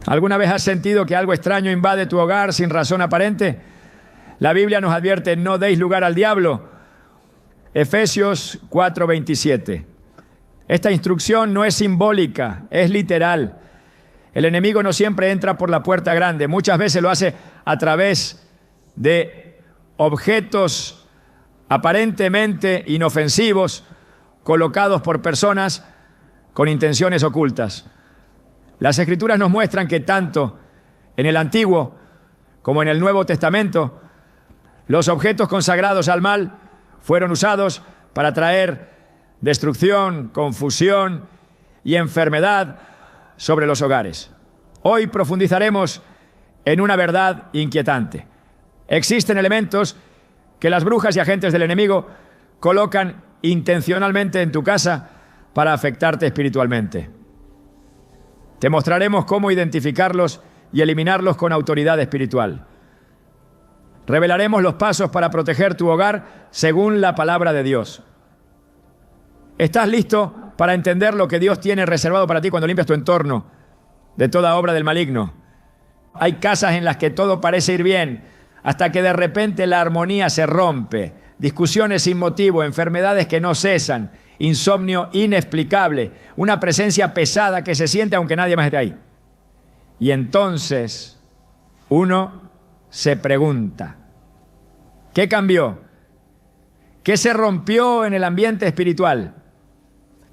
¿Alguna vez has sentido que algo extraño invade tu hogar sin razón aparente? La Biblia nos advierte: no deis lugar al diablo. Efesios 4:27. Esta instrucción no es simbólica, es literal. El enemigo no siempre entra por la puerta grande, muchas veces lo hace a través de objetos aparentemente inofensivos colocados por personas con intenciones ocultas. Las Escrituras nos muestran que tanto en el Antiguo como en el Nuevo Testamento, los objetos consagrados al mal fueron usados para traer destrucción, confusión y enfermedad sobre los hogares. Hoy profundizaremos en una verdad inquietante. Existen elementos que las brujas y agentes del enemigo colocan intencionalmente en tu casa para afectarte espiritualmente. Te mostraremos cómo identificarlos y eliminarlos con autoridad espiritual. Revelaremos los pasos para proteger tu hogar según la palabra de Dios. ¿Estás listo para entender lo que Dios tiene reservado para ti cuando limpias tu entorno de toda obra del maligno? Hay casas en las que todo parece ir bien, hasta que de repente la armonía se rompe. Discusiones sin motivo, enfermedades que no cesan, insomnio inexplicable, una presencia pesada que se siente aunque nadie más esté ahí. Y entonces uno se pregunta: ¿qué cambió? ¿Qué se rompió en el ambiente espiritual?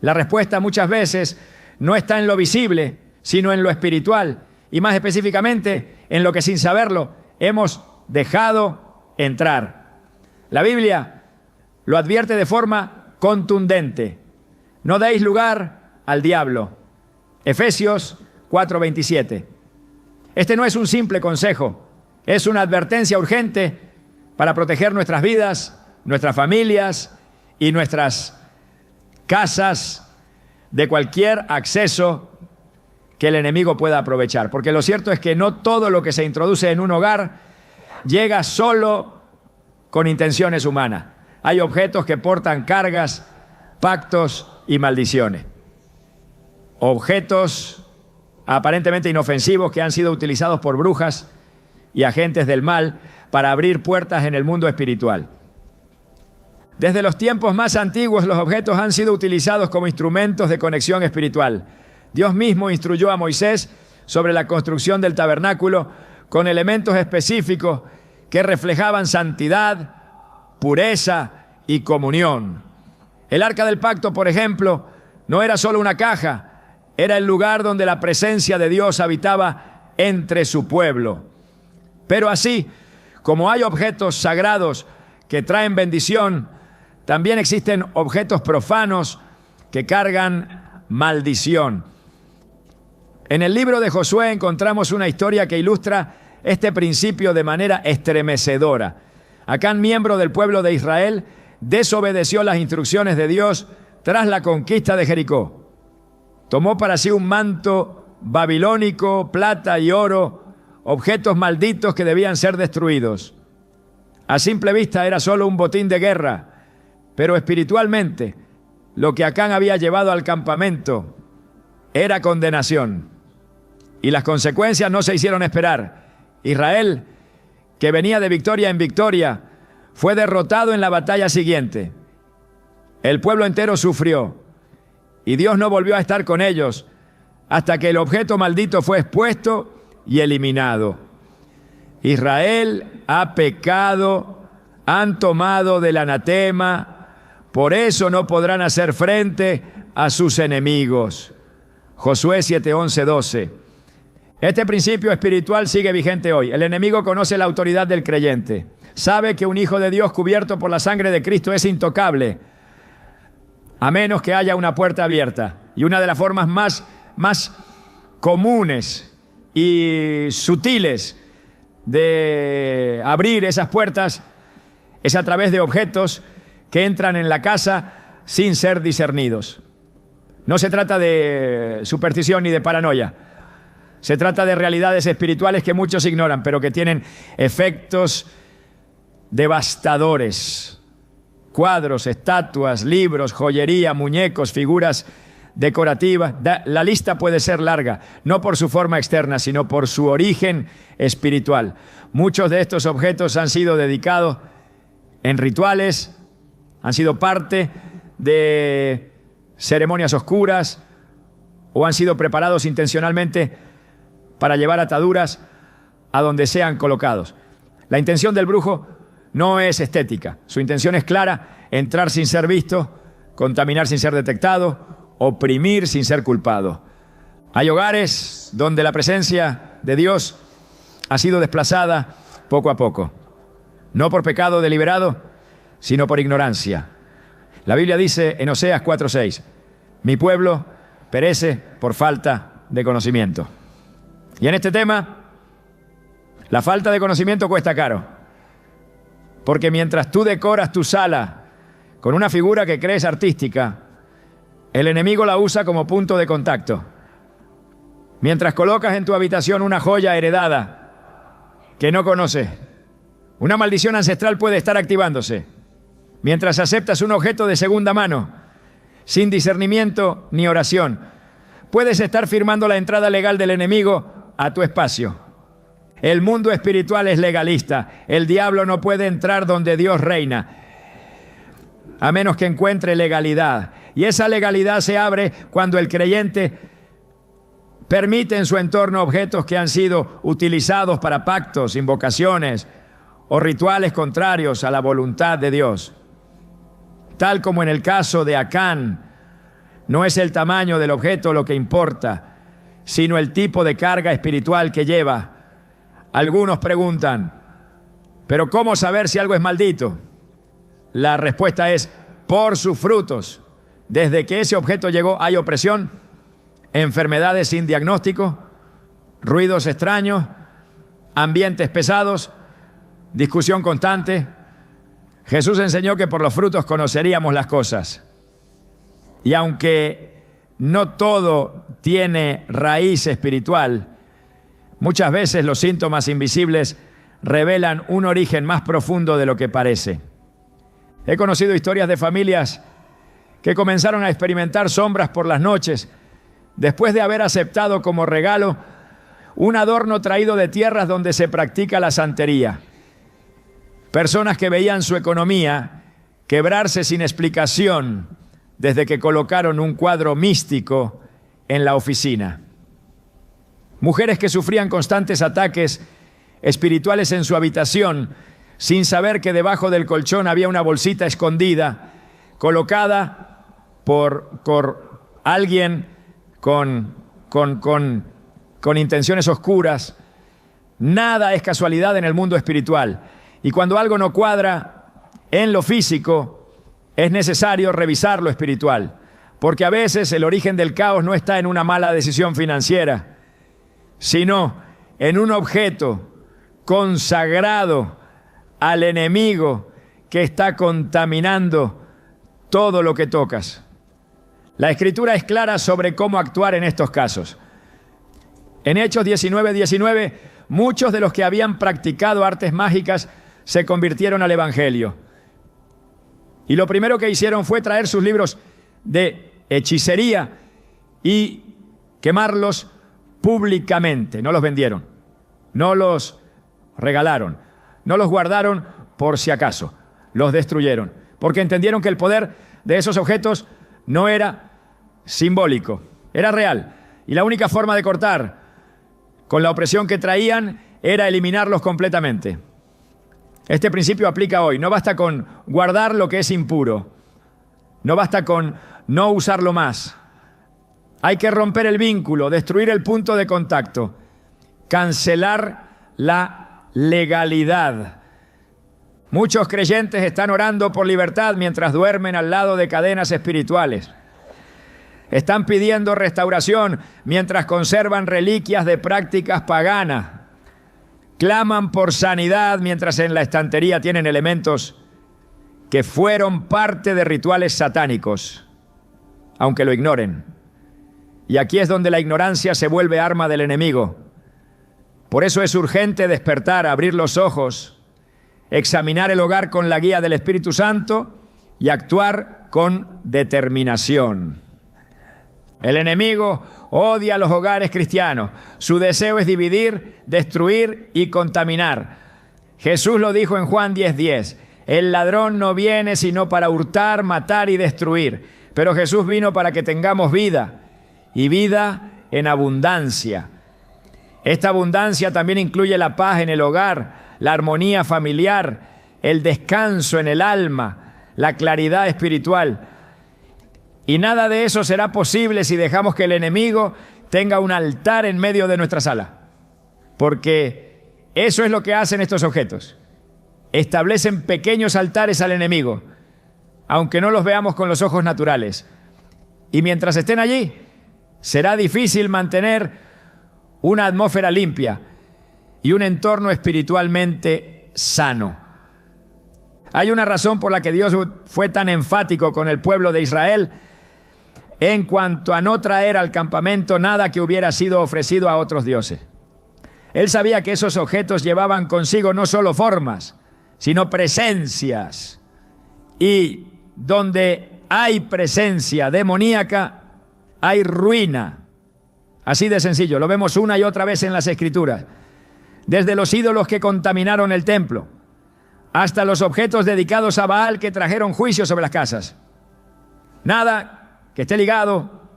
La respuesta muchas veces no está en lo visible, sino en lo espiritual, y más específicamente en lo que sin saberlo hemos dejado entrar. La Biblia lo advierte de forma contundente: no deis lugar al diablo. Efesios 4:27. Este no es un simple consejo, es una advertencia urgente para proteger nuestras vidas, nuestras familias y nuestras casas de cualquier acceso que el enemigo pueda aprovechar. Porque lo cierto es que no todo lo que se introduce en un hogar llega solo con intenciones humanas. Hay objetos que portan cargas, pactos y maldiciones. Objetos aparentemente inofensivos que han sido utilizados por brujas y agentes del mal para abrir puertas en el mundo espiritual. Desde los tiempos más antiguos, los objetos han sido utilizados como instrumentos de conexión espiritual. Dios mismo instruyó a Moisés sobre la construcción del tabernáculo con elementos específicos que reflejaban santidad, pureza y comunión. El arca del pacto, por ejemplo, no era solo una caja, era el lugar donde la presencia de Dios habitaba entre su pueblo. Pero así como hay objetos sagrados que traen bendición, también existen objetos profanos que cargan maldición. En el libro de Josué encontramos una historia que ilustra este principio de manera estremecedora. Acán, miembro del pueblo de Israel, desobedeció las instrucciones de Dios tras la conquista de Jericó. Tomó para sí un manto babilónico, plata y oro, objetos malditos que debían ser destruidos. A simple vista era solo un botín de guerra, pero espiritualmente lo que Acán había llevado al campamento era condenación. Y las consecuencias no se hicieron esperar. Israel, que venía de victoria en victoria, fue derrotado en la batalla siguiente. El pueblo entero sufrió y Dios no volvió a estar con ellos hasta que el objeto maldito fue expuesto y eliminado. Israel ha pecado, han tomado del anatema, por eso no podrán hacer frente a sus enemigos. Josué 7:11-12. Este principio espiritual sigue vigente hoy. El enemigo conoce la autoridad del creyente. Sabe que un hijo de Dios cubierto por la sangre de Cristo es intocable, a menos que haya una puerta abierta. Y una de las formas más comunes y sutiles de abrir esas puertas es a través de objetos que entran en la casa sin ser discernidos. No se trata de superstición ni de paranoia. Se trata de realidades espirituales que muchos ignoran, pero que tienen efectos devastadores. Cuadros, estatuas, libros, joyería, muñecos, figuras decorativas. La lista puede ser larga, no por su forma externa, sino por su origen espiritual. Muchos de estos objetos han sido dedicados en rituales, han sido parte de ceremonias oscuras o han sido preparados intencionalmente para llevar ataduras a donde sean colocados. La intención del brujo no es estética. Su intención es clara: entrar sin ser visto, contaminar sin ser detectado, oprimir sin ser culpado. Hay hogares donde la presencia de Dios ha sido desplazada poco a poco, no por pecado deliberado, sino por ignorancia. La Biblia dice en Oseas 4:6, mi pueblo perece por falta de conocimiento. Y en este tema, la falta de conocimiento cuesta caro, porque mientras tú decoras tu sala con una figura que crees artística, el enemigo la usa como punto de contacto. Mientras colocas en tu habitación una joya heredada que no conoces, una maldición ancestral puede estar activándose. Mientras aceptas un objeto de segunda mano, sin discernimiento ni oración, puedes estar firmando la entrada legal del enemigo a tu espacio. El mundo espiritual es legalista. El diablo no puede entrar donde Dios reina, a menos que encuentre legalidad. Y esa legalidad se abre cuando el creyente permite en su entorno objetos que han sido utilizados para pactos, invocaciones o rituales contrarios a la voluntad de Dios. Tal como en el caso de Acán, no es el tamaño del objeto lo que importa, sino el tipo de carga espiritual que lleva. Algunos preguntan, ¿pero cómo saber si algo es maldito? La respuesta es, por sus frutos. Desde que ese objeto llegó hay opresión, enfermedades sin diagnóstico, ruidos extraños, ambientes pesados, discusión constante. Jesús enseñó que por los frutos conoceríamos las cosas. Y aunque no todo tiene raíz espiritual, muchas veces los síntomas invisibles revelan un origen más profundo de lo que parece. He conocido historias de familias que comenzaron a experimentar sombras por las noches después de haber aceptado como regalo un adorno traído de tierras donde se practica la santería. Personas que veían su economía quebrarse sin explicación desde que colocaron un cuadro místico en la oficina. Mujeres que sufrían constantes ataques espirituales en su habitación sin saber que debajo del colchón había una bolsita escondida colocada por alguien con intenciones oscuras. Nada es casualidad en el mundo espiritual. Y cuando algo no cuadra en lo físico, es necesario revisar lo espiritual. Porque a veces el origen del caos no está en una mala decisión financiera, sino en un objeto consagrado al enemigo que está contaminando todo lo que tocas. La Escritura es clara sobre cómo actuar en estos casos. En Hechos 19:19, muchos de los que habían practicado artes mágicas se convirtieron al Evangelio. Y lo primero que hicieron fue traer sus libros de hechicería y quemarlos públicamente. No los vendieron, no los regalaron, no los guardaron por si acaso, los destruyeron, porque entendieron que el poder de esos objetos no era simbólico, era real. Y la única forma de cortar con la opresión que traían era eliminarlos completamente. Este principio aplica hoy. No basta con guardar lo que es impuro, no basta con no usarlo más. Hay que romper el vínculo, destruir el punto de contacto, cancelar la legalidad. Muchos creyentes están orando por libertad mientras duermen al lado de cadenas espirituales. Están pidiendo restauración mientras conservan reliquias de prácticas paganas. Claman por sanidad mientras en la estantería tienen elementos que fueron parte de rituales satánicos, aunque lo ignoren. Y aquí es donde la ignorancia se vuelve arma del enemigo. Por eso es urgente despertar, abrir los ojos, examinar el hogar con la guía del Espíritu Santo y actuar con determinación. El enemigo odia los hogares cristianos. Su deseo es dividir, destruir y contaminar. Jesús lo dijo en Juan 10:10. El ladrón no viene sino para hurtar, matar y destruir. Pero Jesús vino para que tengamos vida, y vida en abundancia. Esta abundancia también incluye la paz en el hogar, la armonía familiar, el descanso en el alma, la claridad espiritual. Y nada de eso será posible si dejamos que el enemigo tenga un altar en medio de nuestra sala. Porque eso es lo que hacen estos objetos. Establecen pequeños altares al enemigo, aunque no los veamos con los ojos naturales. Y mientras estén allí, será difícil mantener una atmósfera limpia y un entorno espiritualmente sano. Hay una razón por la que Dios fue tan enfático con el pueblo de Israel en cuanto a no traer al campamento nada que hubiera sido ofrecido a otros dioses. Él sabía que esos objetos llevaban consigo no solo formas, sino presencias. Y donde hay presencia demoníaca, hay ruina. Así de sencillo, lo vemos una y otra vez en las Escrituras. Desde los ídolos que contaminaron el templo, hasta los objetos dedicados a Baal que trajeron juicio sobre las casas. Nada que esté ligado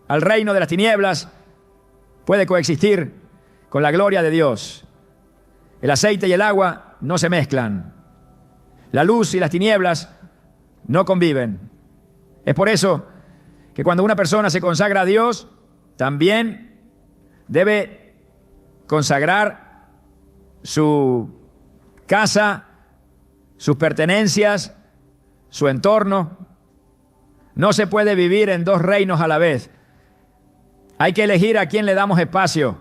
al reino de las tinieblas puede coexistir con la gloria de Dios. El aceite y el agua no se mezclan. La luz y las tinieblas no conviven. Es por eso que cuando una persona se consagra a Dios, también debe consagrar su casa, sus pertenencias, su entorno. No se puede vivir en dos reinos a la vez. Hay que elegir a quién le damos espacio.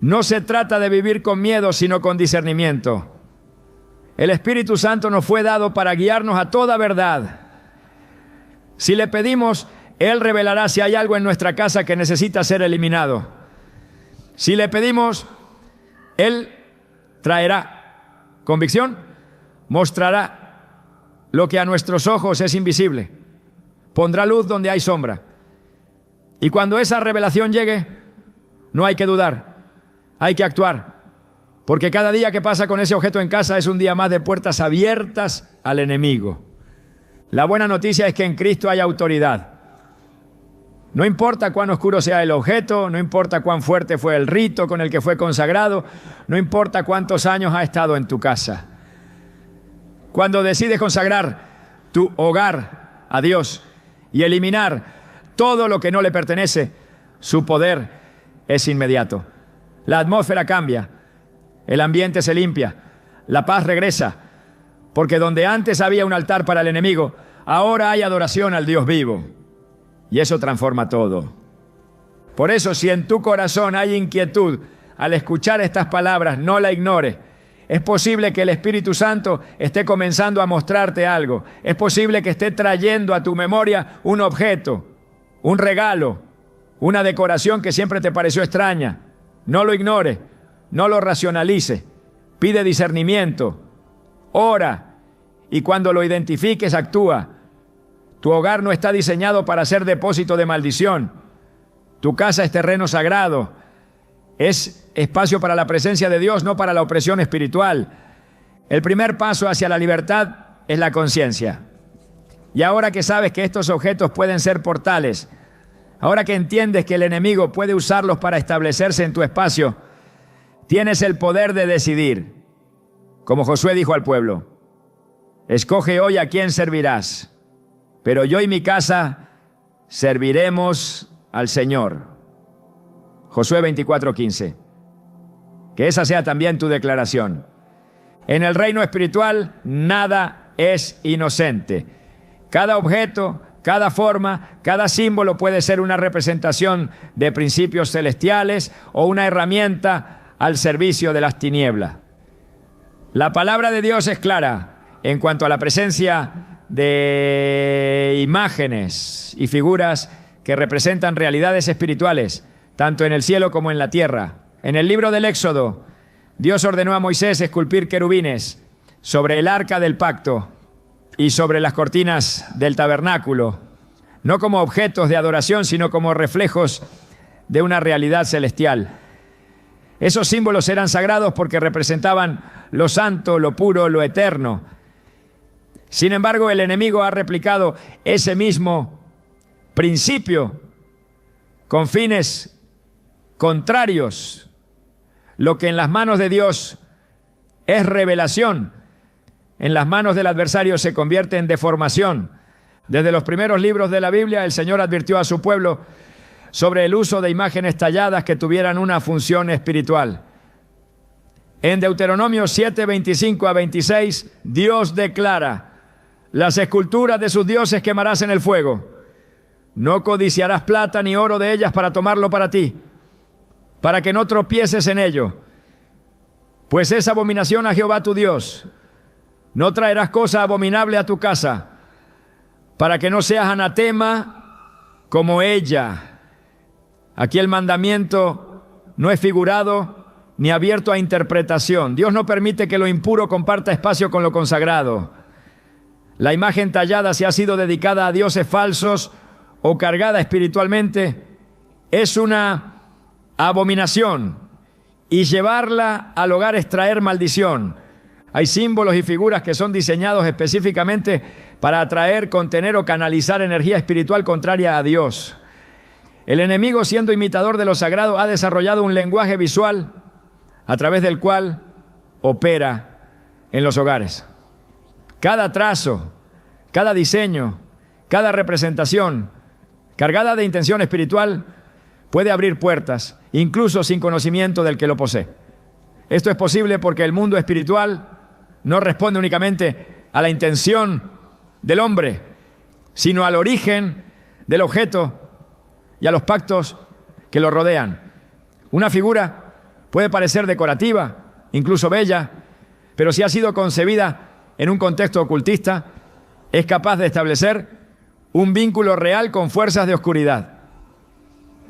No se trata de vivir con miedo, sino con discernimiento. El Espíritu Santo nos fue dado para guiarnos a toda verdad. Si le pedimos, Él revelará si hay algo en nuestra casa que necesita ser eliminado. Si le pedimos, Él traerá convicción, mostrará lo que a nuestros ojos es invisible. Pondrá luz donde hay sombra. Y cuando esa revelación llegue, no hay que dudar, hay que actuar. Porque cada día que pasa con ese objeto en casa es un día más de puertas abiertas al enemigo. La buena noticia es que en Cristo hay autoridad. No importa cuán oscuro sea el objeto, no importa cuán fuerte fue el rito con el que fue consagrado, no importa cuántos años ha estado en tu casa. Cuando decides consagrar tu hogar a Dios y eliminar todo lo que no le pertenece, su poder es inmediato. La atmósfera cambia, el ambiente se limpia, la paz regresa, porque donde antes había un altar para el enemigo, ahora hay adoración al Dios vivo. Y eso transforma todo. Por eso, si en tu corazón hay inquietud al escuchar estas palabras, no la ignores. Es posible que el Espíritu Santo esté comenzando a mostrarte algo. Es posible que esté trayendo a tu memoria un objeto, un regalo, una decoración que siempre te pareció extraña. No lo ignores, no lo racionalices. Pide discernimiento, ora, y cuando lo identifiques, actúa. Tu hogar no está diseñado para ser depósito de maldición. Tu casa es terreno sagrado. Es espacio para la presencia de Dios, no para la opresión espiritual. El primer paso hacia la libertad es la conciencia. Y ahora que sabes que estos objetos pueden ser portales, ahora que entiendes que el enemigo puede usarlos para establecerse en tu espacio, tienes el poder de decidir. Como Josué dijo al pueblo, escoge hoy a quién servirás, pero yo y mi casa serviremos al Señor. Josué 24:15. Que esa sea también tu declaración. En el reino espiritual, nada es inocente. Cada objeto, cada forma, cada símbolo puede ser una representación de principios celestiales o una herramienta al servicio de las tinieblas. La palabra de Dios es clara en cuanto a la presencia de imágenes y figuras que representan realidades espirituales, tanto en el cielo como en la tierra. En el libro del Éxodo, Dios ordenó a Moisés esculpir querubines sobre el arca del pacto y sobre las cortinas del tabernáculo. no como objetos de adoración, sino como reflejos de una realidad celestial. Esos símbolos eran sagrados porque representaban lo santo, lo puro, lo eterno. Sin embargo, el enemigo ha replicado ese mismo principio con fines contrarios. Lo que en las manos de Dios es revelación, en las manos del adversario se convierte en deformación. Desde los primeros libros de la Biblia, el Señor advirtió a su pueblo sobre el uso de imágenes talladas que tuvieran una función espiritual. En Deuteronomio 7, 25 a 26, Dios declara: las esculturas de sus dioses quemarás en el fuego. No codiciarás plata ni oro de ellas para tomarlo para ti, para que no tropieces en ello, pues es abominación a Jehová tu Dios. No traerás cosa abominable a tu casa, para que no seas anatema como ella. Aquí el mandamiento no es figurado ni abierto a interpretación. Dios no permite que lo impuro comparta espacio con lo consagrado. La imagen tallada, si ha sido dedicada a dioses falsos o cargada espiritualmente, es una abominación, y llevarla al hogar es traer maldición. Hay símbolos y figuras que son diseñados específicamente para atraer, contener o canalizar energía espiritual contraria a Dios. El enemigo, siendo imitador de lo sagrado, ha desarrollado un lenguaje visual a través del cual opera en los hogares. Cada trazo, cada diseño, cada representación cargada de intención espiritual puede abrir puertas, incluso sin conocimiento del que lo posee. Esto es posible porque el mundo espiritual no responde únicamente a la intención del hombre, sino al origen del objeto y a los pactos que lo rodean. Una figura puede parecer decorativa, incluso bella, pero si ha sido concebida en un contexto ocultista, es capaz de establecer un vínculo real con fuerzas de oscuridad.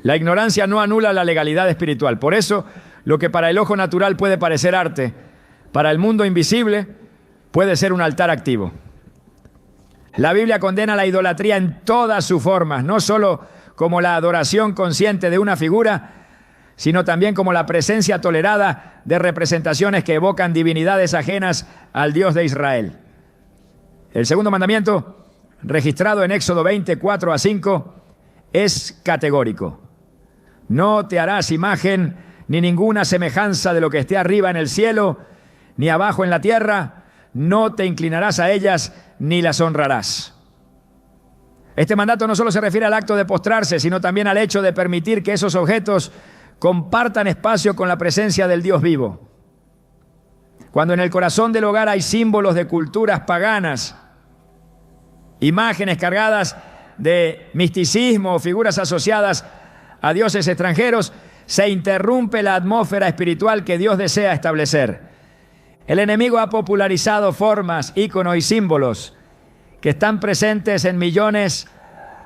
La ignorancia no anula la legalidad espiritual. Por eso, lo que para el ojo natural puede parecer arte, para el mundo invisible puede ser un altar activo. La Biblia condena la idolatría en todas sus formas, no solo como la adoración consciente de una figura, sino también como la presencia tolerada de representaciones que evocan divinidades ajenas al Dios de Israel. El segundo mandamiento, registrado en Éxodo 20, 4 a 5, es categórico. No te harás imagen ni ninguna semejanza de lo que esté arriba en el cielo, ni abajo en la tierra. No te inclinarás a ellas, ni las honrarás. Este mandato no solo se refiere al acto de postrarse, sino también al hecho de permitir que esos objetos compartan espacio con la presencia del Dios vivo. Cuando en el corazón del hogar hay símbolos de culturas paganas, imágenes cargadas de misticismo o figuras asociadas a dioses extranjeros, se interrumpe la atmósfera espiritual que Dios desea establecer. El enemigo ha popularizado formas, íconos y símbolos que están presentes en millones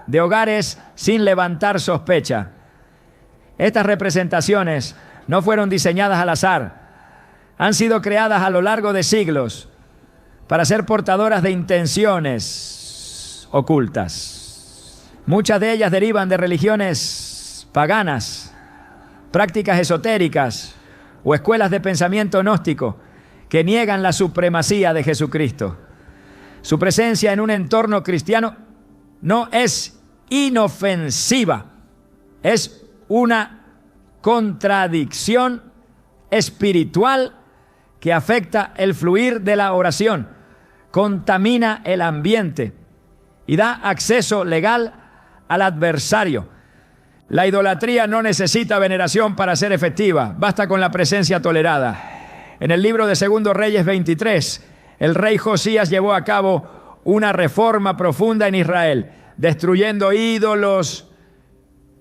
de hogares sin levantar sospecha. Estas representaciones no fueron diseñadas al azar, han sido creadas a lo largo de siglos para ser portadoras de intenciones ocultas. Muchas de ellas derivan de religiones paganas, prácticas esotéricas o escuelas de pensamiento gnóstico que niegan la supremacía de Jesucristo. Su presencia en un entorno cristiano no es inofensiva, es una contradicción espiritual que afecta el fluir de la oración, contamina el ambiente y da acceso legal al adversario. La idolatría no necesita veneración para ser efectiva, basta con la presencia tolerada. En el libro de 2 Reyes 23, el rey Josías llevó a cabo una reforma profunda en Israel, destruyendo ídolos,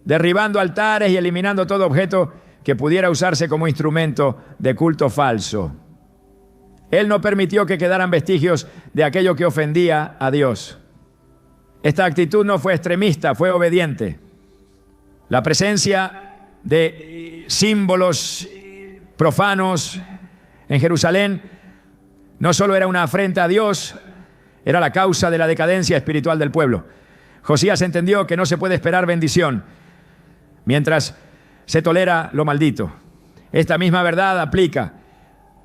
derribando altares y eliminando todo objeto que pudiera usarse como instrumento de culto falso. Él no permitió que quedaran vestigios de aquello que ofendía a Dios. Esta actitud no fue extremista, fue obediente. La presencia de símbolos profanos en Jerusalén no solo era una afrenta a Dios, era la causa de la decadencia espiritual del pueblo. Josías entendió que no se puede esperar bendición mientras se tolera lo maldito. Esta misma verdad aplica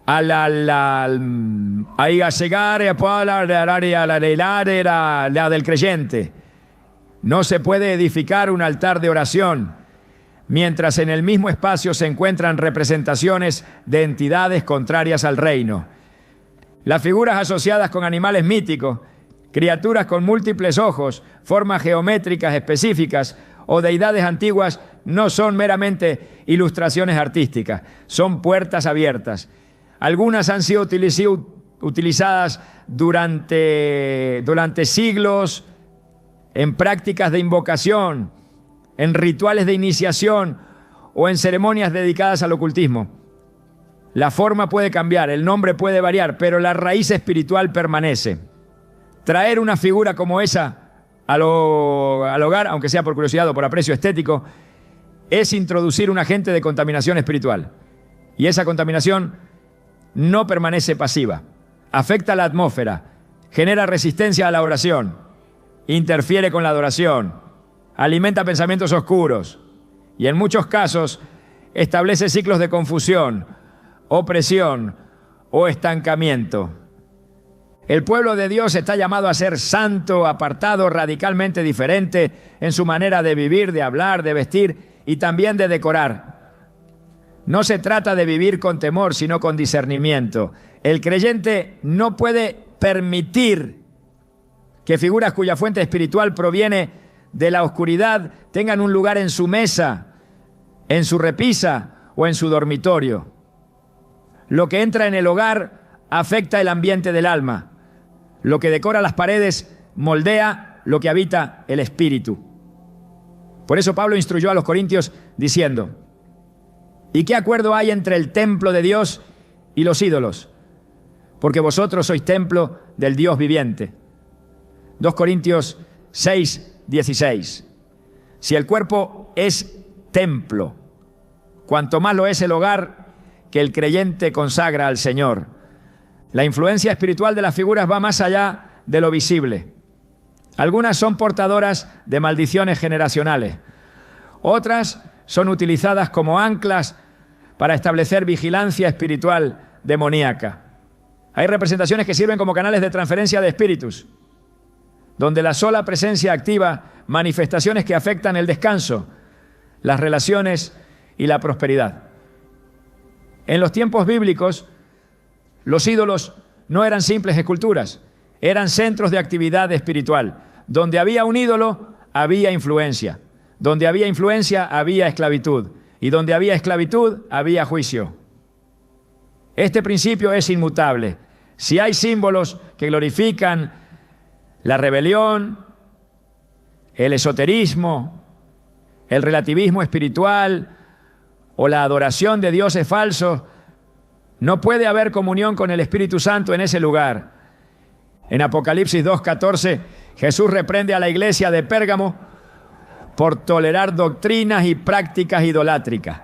a la del creyente. No se puede edificar un altar de oración mientras en el mismo espacio se encuentran representaciones de entidades contrarias al reino. Las figuras asociadas con animales míticos, criaturas con múltiples ojos, formas geométricas específicas o deidades antiguas no son meramente ilustraciones artísticas, son puertas abiertas. Algunas han sido utilizadas durante siglos en prácticas de invocación, en rituales de iniciación o en ceremonias dedicadas al ocultismo. La forma puede cambiar, el nombre puede variar, pero la raíz espiritual permanece. Traer una figura como esa al hogar, aunque sea por curiosidad o por aprecio estético, es introducir un agente de contaminación espiritual. Y esa contaminación no permanece pasiva. Afecta la atmósfera, genera resistencia a la oración, interfiere con la adoración, alimenta pensamientos oscuros y en muchos casos establece ciclos de confusión, opresión o estancamiento. El pueblo de Dios está llamado a ser santo, apartado, radicalmente diferente en su manera de vivir, de hablar, de vestir y también de decorar. No se trata de vivir con temor, sino con discernimiento. El creyente no puede permitir que figuras cuya fuente espiritual proviene de la oscuridad tengan un lugar en su mesa, en su repisa o en su dormitorio. Lo que entra en el hogar afecta el ambiente del alma. Lo que decora las paredes moldea lo que habita el espíritu. Por eso Pablo instruyó a los corintios diciendo: ¿y qué acuerdo hay entre el templo de Dios y los ídolos? Porque vosotros sois templo del Dios viviente. 2 Corintios 6, 16. Si el cuerpo es templo, cuanto más lo es el hogar que el creyente consagra al Señor. La influencia espiritual de las figuras va más allá de lo visible. Algunas son portadoras de maldiciones generacionales. Otras son utilizadas como anclas para establecer vigilancia espiritual demoníaca. Hay representaciones que sirven como canales de transferencia de espíritus, donde la sola presencia activa manifestaciones que afectan el descanso, las relaciones y la prosperidad. En los tiempos bíblicos, los ídolos no eran simples esculturas, eran centros de actividad espiritual. Donde había un ídolo, había influencia. Donde había influencia, había esclavitud. Y donde había esclavitud, había juicio. Este principio es inmutable. Si hay símbolos que glorifican la rebelión, el esoterismo, el relativismo espiritual o la adoración de dioses falsos, no puede haber comunión con el Espíritu Santo en ese lugar. En Apocalipsis 2:14, Jesús reprende a la iglesia de Pérgamo por tolerar doctrinas y prácticas idolátricas.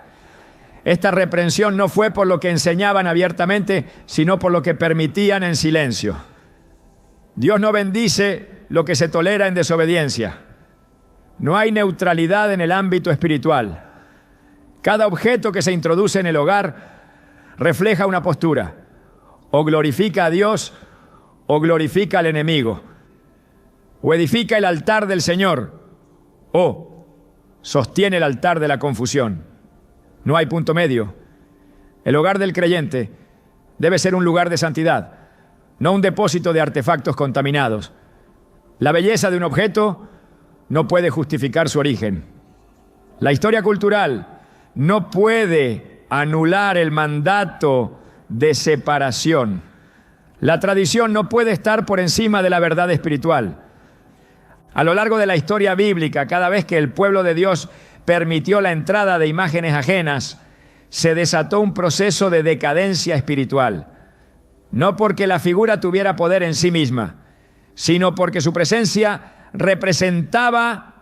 Esta reprensión no fue por lo que enseñaban abiertamente, sino por lo que permitían en silencio. Dios no bendice lo que se tolera en desobediencia. No hay neutralidad en el ámbito espiritual. Cada objeto que se introduce en el hogar refleja una postura. O glorifica a Dios o glorifica al enemigo. O edifica el altar del Señor o sostiene el altar de la confusión. No hay punto medio. El hogar del creyente debe ser un lugar de santidad, no un depósito de artefactos contaminados. La belleza de un objeto no puede justificar su origen. La historia cultural no puede anular el mandato de separación. La tradición no puede estar por encima de la verdad espiritual. A lo largo de la historia bíblica, cada vez que el pueblo de Dios permitió la entrada de imágenes ajenas, se desató un proceso de decadencia espiritual. No porque la figura tuviera poder en sí misma, sino porque su presencia representaba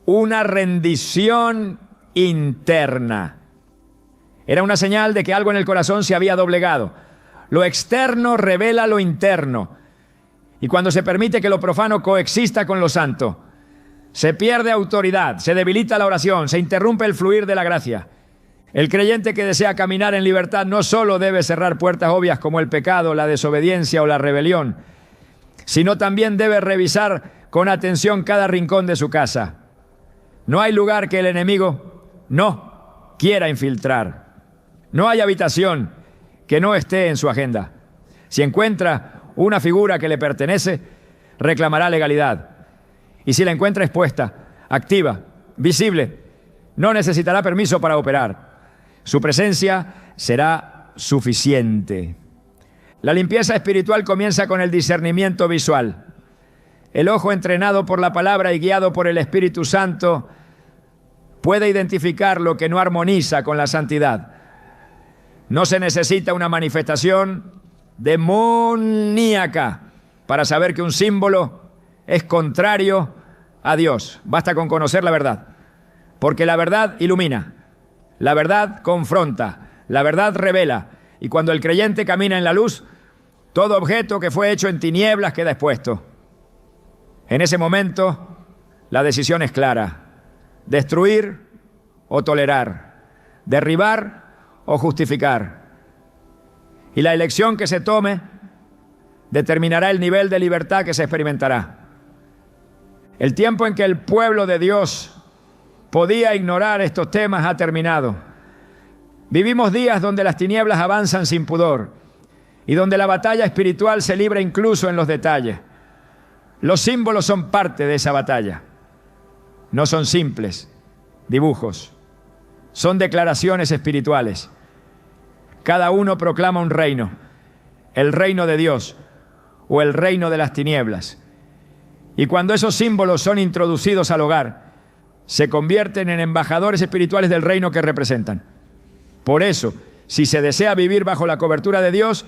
una rendición interna. Era una señal de que algo en el corazón se había doblegado. Lo externo revela lo interno. Y cuando se permite que lo profano coexista con lo santo, Se pierde autoridad, se debilita la oración, se interrumpe el fluir de la gracia. El creyente que desea caminar en libertad no solo debe cerrar puertas obvias como el pecado, la desobediencia o la rebelión, sino también debe revisar con atención cada rincón de su casa. No hay lugar que el enemigo no quiera infiltrar. No hay habitación que no esté en su agenda. Si encuentra una figura que le pertenece, reclamará legalidad. Y si la encuentra expuesta, activa, visible, no necesitará permiso para operar. Su presencia será suficiente. La limpieza espiritual comienza con el discernimiento visual. El ojo entrenado por la palabra y guiado por el Espíritu Santo puede identificar lo que no armoniza con la santidad. No se necesita una manifestación demoníaca para saber que un símbolo es contrario a Dios. Basta con conocer la verdad, porque la verdad ilumina, la verdad confronta, la verdad revela, y cuando el creyente camina en la luz, todo objeto que fue hecho en tinieblas queda expuesto. En ese momento, la decisión es clara: destruir o tolerar, derribar o justificar. Y la elección que se tome determinará el nivel de libertad que se experimentará. El tiempo en que el pueblo de Dios podía ignorar estos temas ha terminado. Vivimos días donde las tinieblas avanzan sin pudor y donde la batalla espiritual se libra incluso en los detalles. Los símbolos son parte de esa batalla. No son simples dibujos, son declaraciones espirituales. Cada uno proclama un reino, el reino de Dios o el reino de las tinieblas. Y cuando esos símbolos son introducidos al hogar, se convierten en embajadores espirituales del reino que representan. Por eso, si se desea vivir bajo la cobertura de Dios,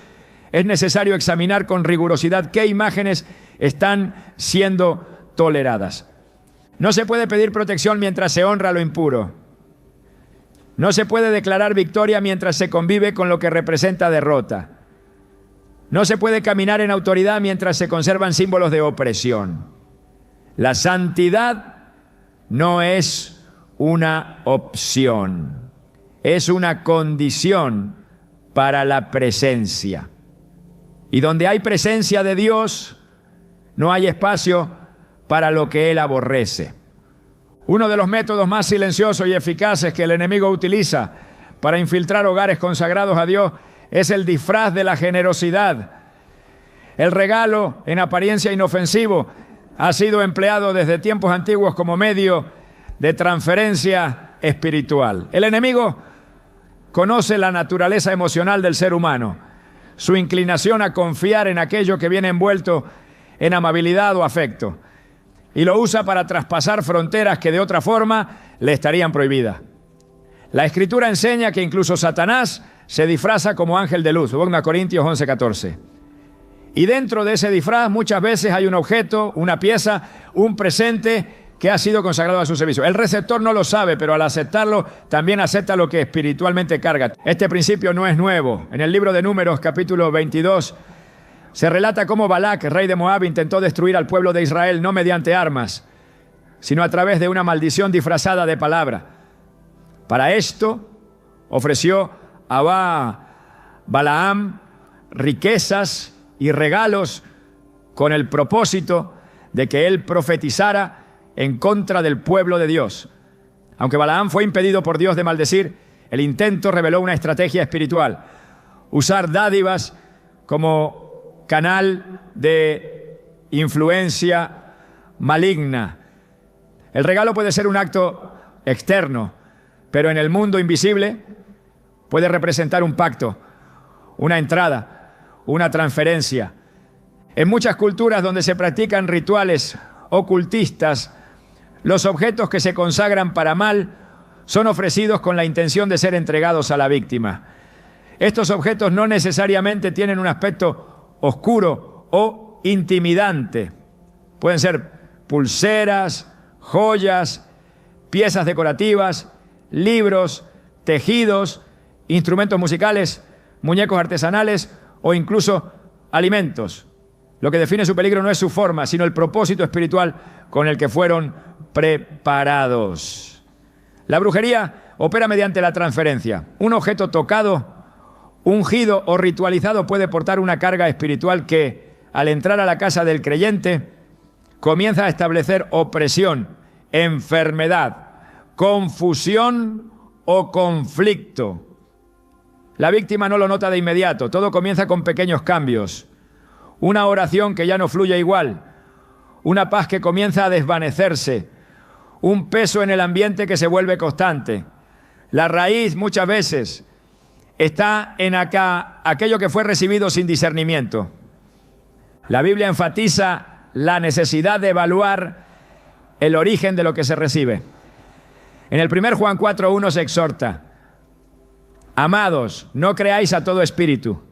es necesario examinar con rigurosidad qué imágenes están siendo toleradas. No se puede pedir protección mientras se honra lo impuro. No se puede declarar victoria mientras se convive con lo que representa derrota. No se puede caminar en autoridad mientras se conservan símbolos de opresión. La santidad no es una opción, es una condición para la presencia. Y donde hay presencia de Dios, no hay espacio para lo que Él aborrece. Uno de los métodos más silenciosos y eficaces que el enemigo utiliza para infiltrar hogares consagrados a Dios es el disfraz de la generosidad. El regalo, en apariencia inofensivo, ha sido empleado desde tiempos antiguos como medio de transferencia espiritual. El enemigo conoce la naturaleza emocional del ser humano, su inclinación a confiar en aquello que viene envuelto en amabilidad o afecto, y lo usa para traspasar fronteras que de otra forma le estarían prohibidas. La Escritura enseña que incluso Satanás se disfraza como ángel de luz, 2 Corintios 11:14. Y dentro de ese disfraz muchas veces hay un objeto, una pieza, un presente que ha sido consagrado a su servicio. El receptor no lo sabe, pero al aceptarlo también acepta lo que espiritualmente carga. Este principio no es nuevo. En el libro de Números, capítulo 22, se relata cómo Balac, rey de Moab, intentó destruir al pueblo de Israel no mediante armas, sino a través de una maldición disfrazada de palabra. Para esto ofreció a Balaam riquezas y regalos con el propósito de que él profetizara en contra del pueblo de Dios. Aunque Balaam fue impedido por Dios de maldecir, el intento reveló una estrategia espiritual: usar dádivas como canal de influencia maligna. El regalo puede ser un acto externo, pero en el mundo invisible puede representar un pacto, una entrada, una transferencia. En muchas culturas donde se practican rituales ocultistas, los objetos que se consagran para mal son ofrecidos con la intención de ser entregados a la víctima. Estos objetos no necesariamente tienen un aspecto oscuro o intimidante. Pueden ser pulseras, joyas, piezas decorativas, libros, tejidos, instrumentos musicales, muñecos artesanales o incluso alimentos. Lo que define su peligro no es su forma, sino el propósito espiritual con el que fueron preparados. La brujería opera mediante la transferencia. Un objeto tocado, ungido o ritualizado puede portar una carga espiritual que, al entrar a la casa del creyente, comienza a establecer opresión, enfermedad, confusión o conflicto. La víctima no lo nota de inmediato, todo comienza con pequeños cambios. Una oración que ya no fluye igual, una paz que comienza a desvanecerse, un peso en el ambiente que se vuelve constante. La raíz muchas veces está en aquello que fue recibido sin discernimiento. La Biblia enfatiza la necesidad de evaluar el origen de lo que se recibe. En el 1 Juan 4:1 se exhorta: amados, no creáis a todo espíritu,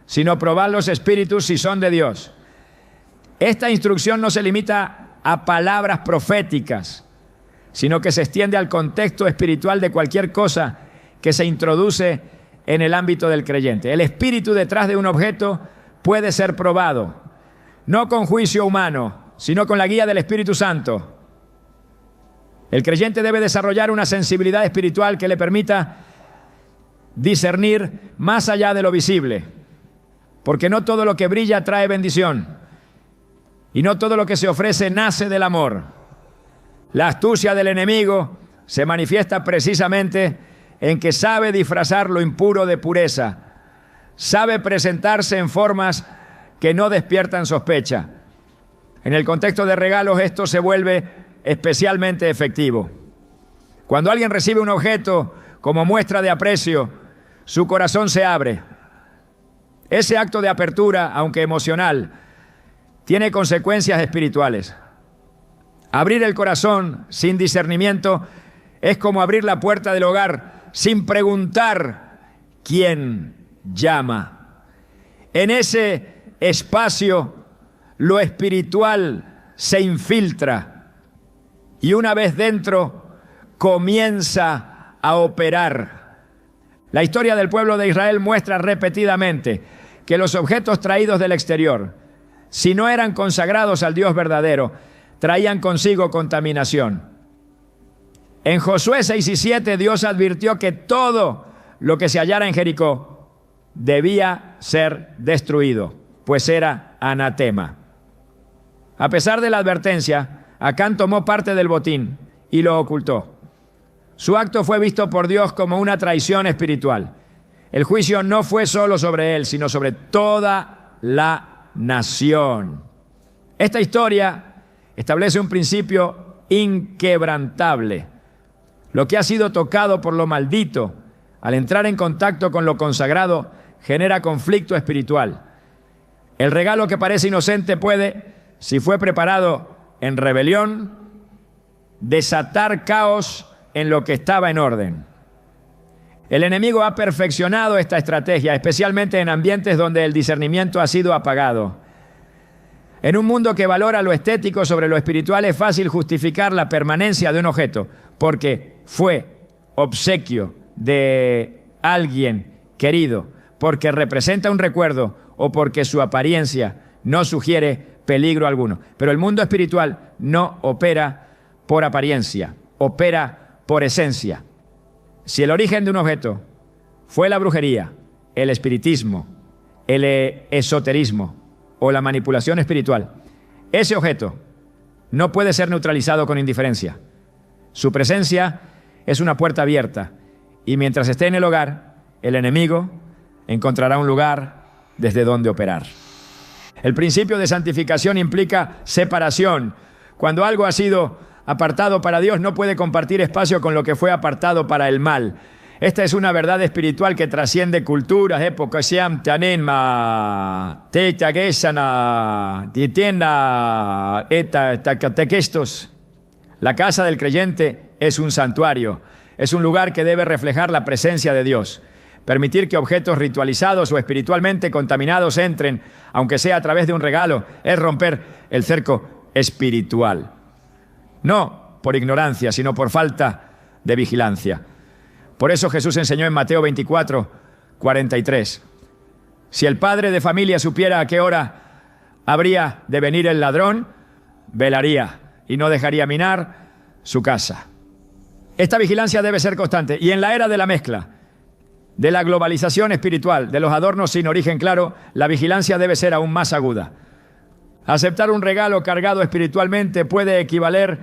sino probad los espíritus si son de Dios. Esta instrucción no se limita a palabras proféticas, sino que se extiende al contexto espiritual de cualquier cosa que se introduce en el ámbito del creyente. El espíritu detrás de un objeto puede ser probado, no con juicio humano, sino con la guía del Espíritu Santo. El creyente debe desarrollar una sensibilidad espiritual que le permita discernir más allá de lo visible, porque no todo lo que brilla trae bendición y no todo lo que se ofrece nace del amor. La astucia del enemigo se manifiesta precisamente en que sabe disfrazar lo impuro de pureza, sabe presentarse en formas que no despiertan sospecha. En el contexto de regalos esto se vuelve especialmente efectivo. Cuando alguien recibe un objeto como muestra de aprecio, su corazón se abre. Ese acto de apertura, aunque emocional, tiene consecuencias espirituales. Abrir el corazón sin discernimiento es como abrir la puerta del hogar sin preguntar quién llama. En ese espacio, lo espiritual se infiltra y una vez dentro comienza a operar. La historia del pueblo de Israel muestra repetidamente que los objetos traídos del exterior, si no eran consagrados al Dios verdadero, traían consigo contaminación. En Josué 6:7 Dios advirtió que todo lo que se hallara en Jericó debía ser destruido, pues era anatema. A pesar de la advertencia, Acán tomó parte del botín y lo ocultó. Su acto fue visto por Dios como una traición espiritual. El juicio no fue solo sobre él, sino sobre toda la nación. Esta historia establece un principio inquebrantable. Lo que ha sido tocado por lo maldito, al entrar en contacto con lo consagrado, genera conflicto espiritual. El regalo que parece inocente puede, si fue preparado en rebelión, desatar caos en lo que estaba en orden. El enemigo ha perfeccionado esta estrategia, especialmente en ambientes donde el discernimiento ha sido apagado. En un mundo que valora lo estético sobre lo espiritual, es fácil justificar la permanencia de un objeto porque fue obsequio de alguien querido, porque representa un recuerdo o porque su apariencia no sugiere peligro alguno. Pero el mundo espiritual no opera por apariencia, opera por esencia. Si el origen de un objeto fue la brujería, el espiritismo, el esoterismo o la manipulación espiritual, ese objeto no puede ser neutralizado con indiferencia. Su presencia es una puerta abierta y mientras esté en el hogar, el enemigo encontrará un lugar desde donde operar. El principio de santificación implica separación. Cuando algo ha sido apartado para Dios, no puede compartir espacio con lo que fue apartado para el mal. Esta es una verdad espiritual que trasciende culturas, épocas, La casa del creyente es un santuario, es un lugar que debe reflejar la presencia de Dios. Permitir que objetos ritualizados o espiritualmente contaminados entren, aunque sea a través de un regalo, es romper el cerco espiritual. No por ignorancia, sino por falta de vigilancia. Por eso Jesús enseñó en Mateo 24:43. Si el padre de familia supiera a qué hora habría de venir el ladrón, velaría y no dejaría minar su casa. Esta vigilancia debe ser constante. Y en la era de la mezcla, de la globalización espiritual, de los adornos sin origen claro, la vigilancia debe ser aún más aguda. Aceptar un regalo cargado espiritualmente puede equivaler,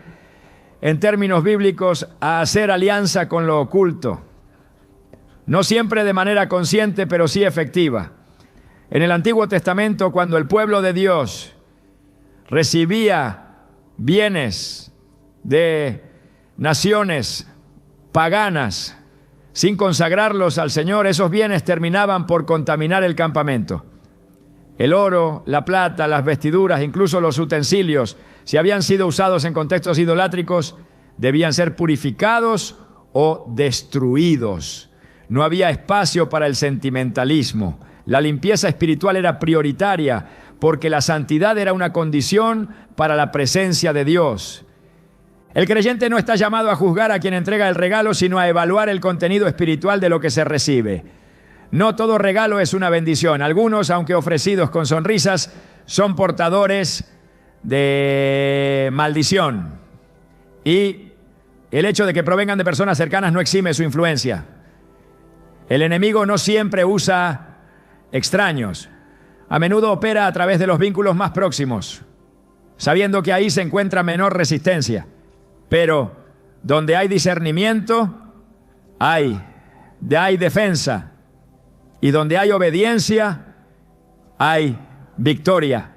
en términos bíblicos, a hacer alianza con lo oculto. No siempre de manera consciente, pero sí efectiva. En el Antiguo Testamento, cuando el pueblo de Dios recibía bienes de naciones paganas sin consagrarlos al Señor, esos bienes terminaban por contaminar el campamento. El oro, la plata, las vestiduras, incluso los utensilios, si habían sido usados en contextos idolátricos, debían ser purificados o destruidos. No había espacio para el sentimentalismo. La limpieza espiritual era prioritaria porque la santidad era una condición para la presencia de Dios. El creyente no está llamado a juzgar a quien entrega el regalo, sino a evaluar el contenido espiritual de lo que se recibe. No todo regalo es una bendición. Algunos, aunque ofrecidos con sonrisas, son portadores de maldición. Y el hecho de que provengan de personas cercanas no exime su influencia. El enemigo no siempre usa extraños. A menudo opera a través de los vínculos más próximos, sabiendo que ahí se encuentra menor resistencia. Pero donde hay discernimiento, hay defensa. Y donde hay obediencia, hay victoria.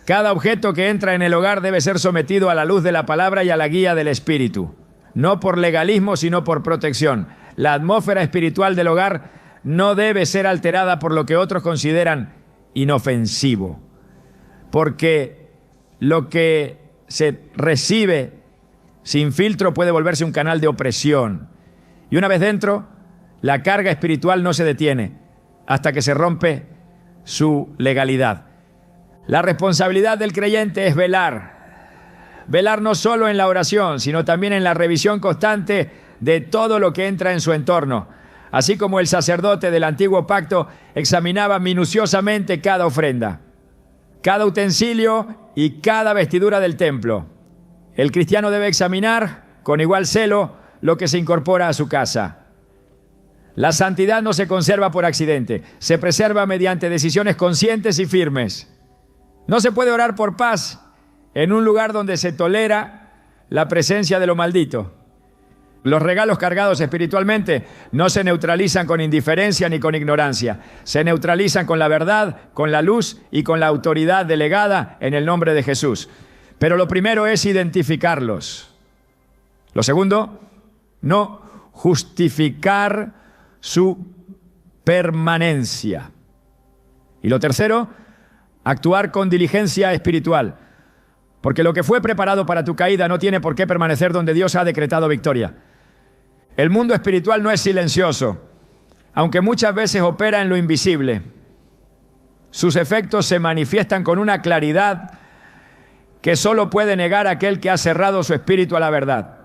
Cada objeto que entra en el hogar debe ser sometido a la luz de la palabra y a la guía del Espíritu. No por legalismo, sino por protección. La atmósfera espiritual del hogar no debe ser alterada por lo que otros consideran inofensivo. Porque lo que se recibe sin filtro puede volverse un canal de opresión. Y una vez dentro, la carga espiritual no se detiene hasta que se rompe su legalidad. La responsabilidad del creyente es velar. Velar no solo en la oración, sino también en la revisión constante de todo lo que entra en su entorno. Así como el sacerdote del antiguo pacto examinaba minuciosamente cada ofrenda, cada utensilio y cada vestidura del templo. El cristiano debe examinar con igual celo lo que se incorpora a su casa. La santidad no se conserva por accidente, se preserva mediante decisiones conscientes y firmes. No se puede orar por paz en un lugar donde se tolera la presencia de lo maldito. Los regalos cargados espiritualmente no se neutralizan con indiferencia ni con ignorancia. Se neutralizan con la verdad, con la luz y con la autoridad delegada en el nombre de Jesús. Pero lo primero es identificarlos. Lo segundo, no justificar su permanencia. Y lo tercero, actuar con diligencia espiritual. Porque lo que fue preparado para tu caída no tiene por qué permanecer donde Dios ha decretado victoria. El mundo espiritual no es silencioso, aunque muchas veces opera en lo invisible. Sus efectos se manifiestan con una claridad que solo puede negar aquel que ha cerrado su espíritu a la verdad.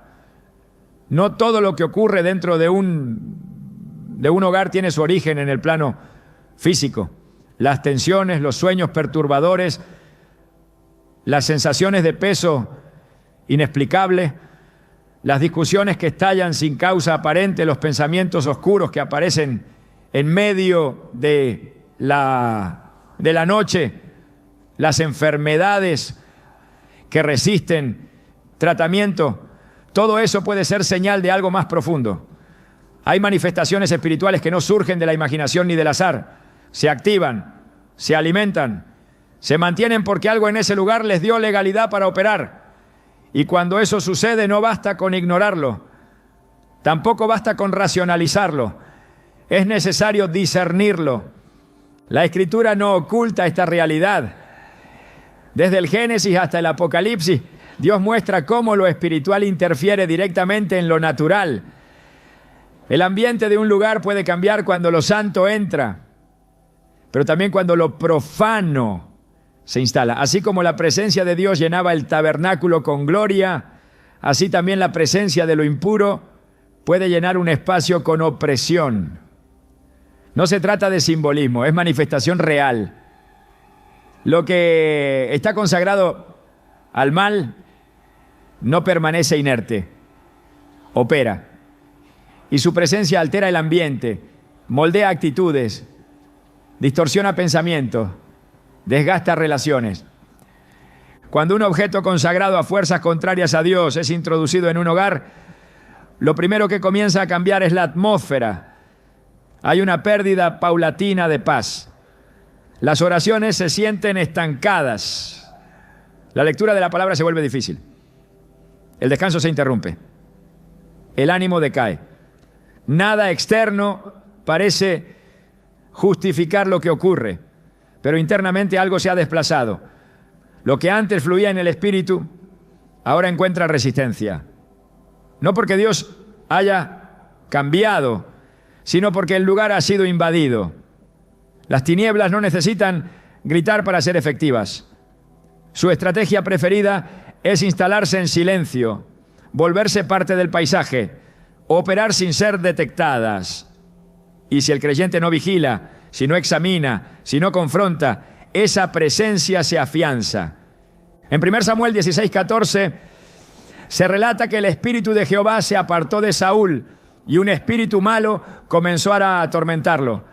No todo lo que ocurre dentro de un hogar tiene su origen en el plano físico. Las tensiones, los sueños perturbadores, las sensaciones de peso inexplicable, las discusiones que estallan sin causa aparente, los pensamientos oscuros que aparecen en medio de la noche, las enfermedades que resisten tratamiento, todo eso puede ser señal de algo más profundo. Hay manifestaciones espirituales que no surgen de la imaginación ni del azar. Se activan, se alimentan, se mantienen porque algo en ese lugar les dio legalidad para operar. Y cuando eso sucede no basta con ignorarlo, tampoco basta con racionalizarlo. Es necesario discernirlo. La Escritura no oculta esta realidad. Desde el Génesis hasta el Apocalipsis, Dios muestra cómo lo espiritual interfiere directamente en lo natural. El ambiente de un lugar puede cambiar cuando lo santo entra, pero también cuando lo profano se instala. Así como la presencia de Dios llenaba el tabernáculo con gloria, así también la presencia de lo impuro puede llenar un espacio con opresión. No se trata de simbolismo, es manifestación real. Lo que está consagrado al mal no permanece inerte, opera. Y su presencia altera el ambiente, moldea actitudes, distorsiona pensamientos, desgasta relaciones. Cuando un objeto consagrado a fuerzas contrarias a Dios es introducido en un hogar, lo primero que comienza a cambiar es la atmósfera. Hay una pérdida paulatina de paz. Las oraciones se sienten estancadas. La lectura de la palabra se vuelve difícil. El descanso se interrumpe. El ánimo decae. Nada externo parece justificar lo que ocurre, pero internamente algo se ha desplazado. Lo que antes fluía en el espíritu, ahora encuentra resistencia. No porque Dios haya cambiado, sino porque el lugar ha sido invadido. Las tinieblas no necesitan gritar para ser efectivas. Su estrategia preferida es instalarse en silencio, volverse parte del paisaje, operar sin ser detectadas. Y si el creyente no vigila, si no examina, si no confronta, esa presencia se afianza. En 1 Samuel 16:14 se relata que el espíritu de Jehová se apartó de Saúl y un espíritu malo comenzó a atormentarlo.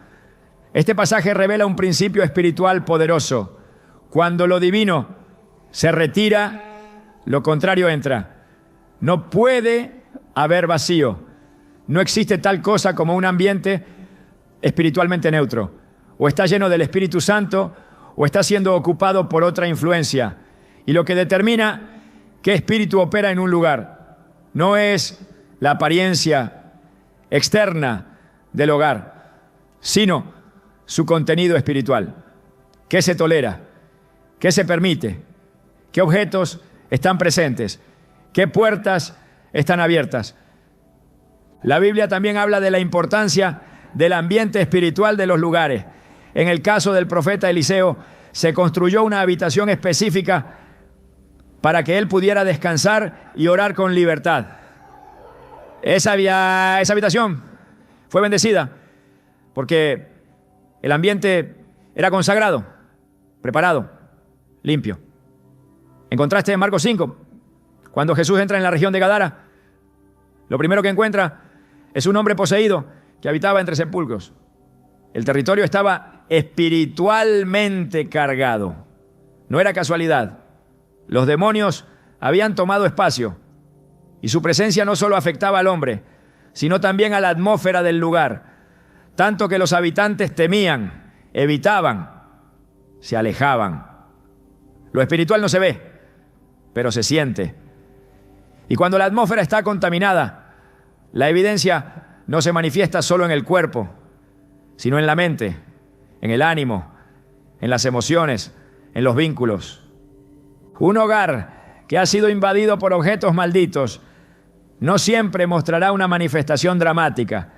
Este pasaje revela un principio espiritual poderoso. Cuando lo divino se retira, lo contrario entra. No puede haber vacío. No existe tal cosa como un ambiente espiritualmente neutro. O está lleno del Espíritu Santo o está siendo ocupado por otra influencia. Y lo que determina qué espíritu opera en un lugar no es la apariencia externa del hogar, sino su contenido espiritual. ¿Qué se tolera? ¿Qué se permite? ¿Qué objetos están presentes? ¿Qué puertas están abiertas? La Biblia también habla de la importancia del ambiente espiritual de los lugares. En el caso del profeta Eliseo, se construyó una habitación específica para que él pudiera descansar y orar con libertad. Esa habitación fue bendecida porque el ambiente era consagrado, preparado, limpio. En contraste, en Marcos 5, cuando Jesús entra en la región de Gadara, lo primero que encuentra es un hombre poseído que habitaba entre sepulcros. El territorio estaba espiritualmente cargado. No era casualidad. Los demonios habían tomado espacio y su presencia no solo afectaba al hombre, sino también a la atmósfera del lugar, tanto que los habitantes temían, evitaban, se alejaban. Lo espiritual no se ve, pero se siente. Y cuando la atmósfera está contaminada, la evidencia no se manifiesta solo en el cuerpo, sino en la mente, en el ánimo, en las emociones, en los vínculos. Un hogar que ha sido invadido por objetos malditos no siempre mostrará una manifestación dramática.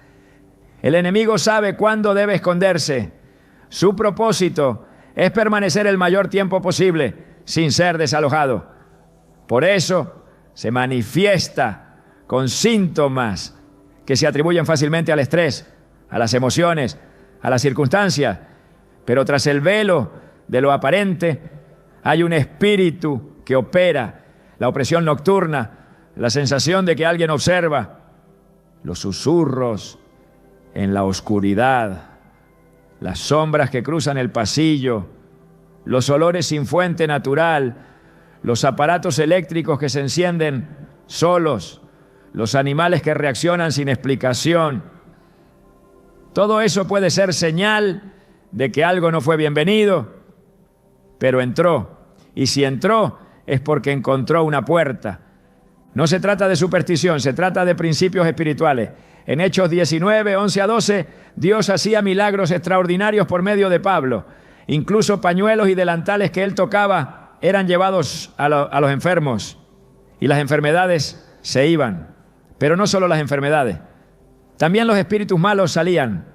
El enemigo sabe cuándo debe esconderse. Su propósito es permanecer el mayor tiempo posible sin ser desalojado. Por eso se manifiesta con síntomas que se atribuyen fácilmente al estrés, a las emociones, a las circunstancias. Pero tras el velo de lo aparente hay un espíritu que opera, la opresión nocturna, la sensación de que alguien observa, los susurros en la oscuridad, las sombras que cruzan el pasillo, los olores sin fuente natural, los aparatos eléctricos que se encienden solos, los animales que reaccionan sin explicación. Todo eso puede ser señal de que algo no fue bienvenido, pero entró. Y si entró, es porque encontró una puerta. No se trata de superstición, se trata de principios espirituales. En Hechos 19, 11 a 12, Dios hacía milagros extraordinarios por medio de Pablo. Incluso pañuelos y delantales que él tocaba eran llevados a los enfermos. Y las enfermedades se iban. Pero no solo las enfermedades. También los espíritus malos salían.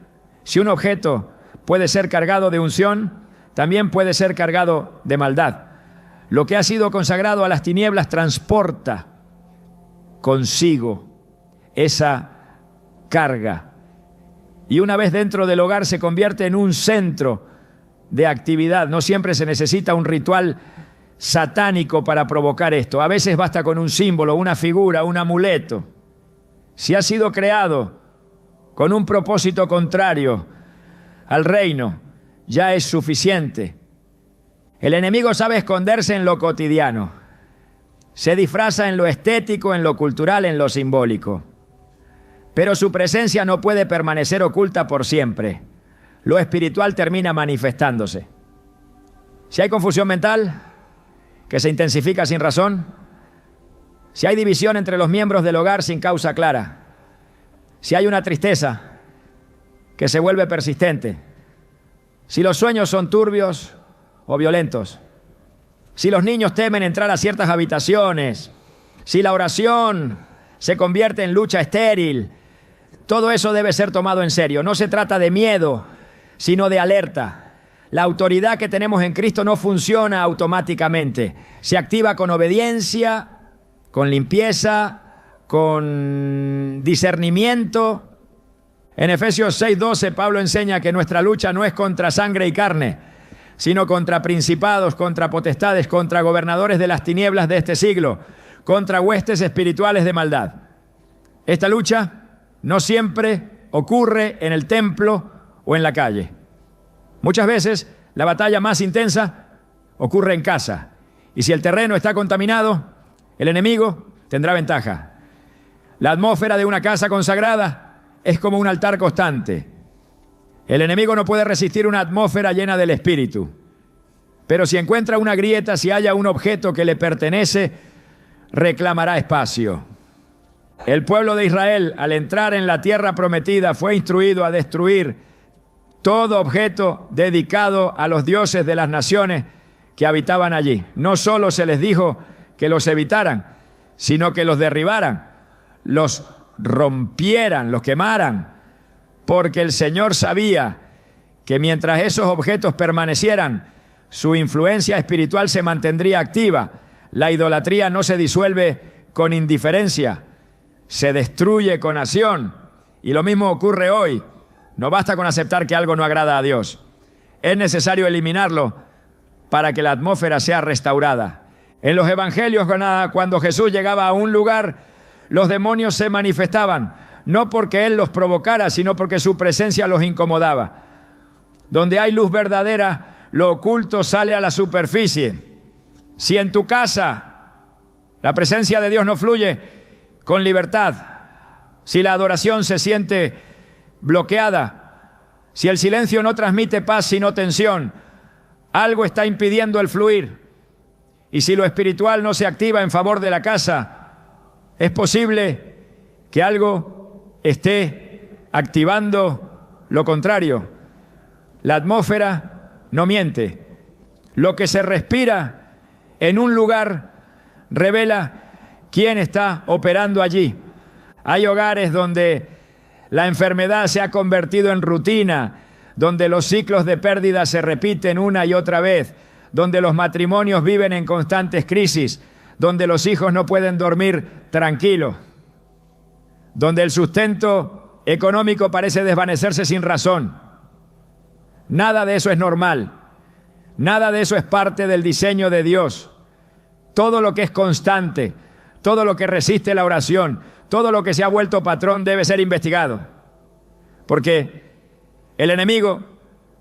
Si un objeto puede ser cargado de unción, también puede ser cargado de maldad. Lo que ha sido consagrado a las tinieblas transporta consigo esa carga. Y una vez dentro del hogar se convierte en un centro de actividad. No siempre se necesita un ritual satánico para provocar esto. A veces basta con un símbolo, una figura, un amuleto. Si ha sido creado con un propósito contrario al reino, ya es suficiente. El enemigo sabe esconderse en lo cotidiano. Se disfraza en lo estético, en lo cultural, en lo simbólico. Pero su presencia no puede permanecer oculta por siempre. Lo espiritual termina manifestándose. Si hay confusión mental, que se intensifica sin razón, si hay división entre los miembros del hogar sin causa clara, si hay una tristeza que se vuelve persistente, si los sueños son turbios o violentos, si los niños temen entrar a ciertas habitaciones, si la oración se convierte en lucha estéril, todo eso debe ser tomado en serio. No se trata de miedo, sino de alerta. La autoridad que tenemos en Cristo no funciona automáticamente. Se activa con obediencia, con limpieza, con discernimiento. En Efesios 6:12, Pablo enseña que nuestra lucha no es contra sangre y carne, sino contra principados, contra potestades, contra gobernadores de las tinieblas de este siglo, contra huestes espirituales de maldad. Esta lucha no siempre ocurre en el templo o en la calle. Muchas veces la batalla más intensa ocurre en casa. Y si el terreno está contaminado, el enemigo tendrá ventaja. La atmósfera de una casa consagrada es como un altar constante. El enemigo no puede resistir una atmósfera llena del Espíritu. Pero si encuentra una grieta, si haya un objeto que le pertenece, reclamará espacio. El pueblo de Israel, al entrar en la tierra prometida, fue instruido a destruir todo objeto dedicado a los dioses de las naciones que habitaban allí. No solo se les dijo que los evitaran, sino que los derribaran, los rompieran, los quemaran, porque el Señor sabía que mientras esos objetos permanecieran, su influencia espiritual se mantendría activa. La idolatría no se disuelve con indiferencia, se destruye con acción. Y lo mismo ocurre hoy. No basta con aceptar que algo no agrada a Dios. Es necesario eliminarlo para que la atmósfera sea restaurada. En los evangelios, cuando Jesús llegaba a un lugar, los demonios se manifestaban, no porque Él los provocara, sino porque su presencia los incomodaba. Donde hay luz verdadera, lo oculto sale a la superficie. Si en tu casa la presencia de Dios no fluye con libertad, si la adoración se siente bloqueada, si el silencio no transmite paz sino tensión, algo está impidiendo el fluir. Y si lo espiritual no se activa en favor de la casa, es posible que algo esté activando lo contrario. La atmósfera no miente. Lo que se respira en un lugar revela quién está operando allí. Hay hogares donde la enfermedad se ha convertido en rutina, donde los ciclos de pérdida se repiten una y otra vez, donde los matrimonios viven en constantes crisis, donde los hijos no pueden dormir tranquilos, donde el sustento económico parece desvanecerse sin razón. Nada de eso es normal. Nada de eso es parte del diseño de Dios. Todo lo que es constante, todo lo que resiste la oración, todo lo que se ha vuelto patrón debe ser investigado. Porque el enemigo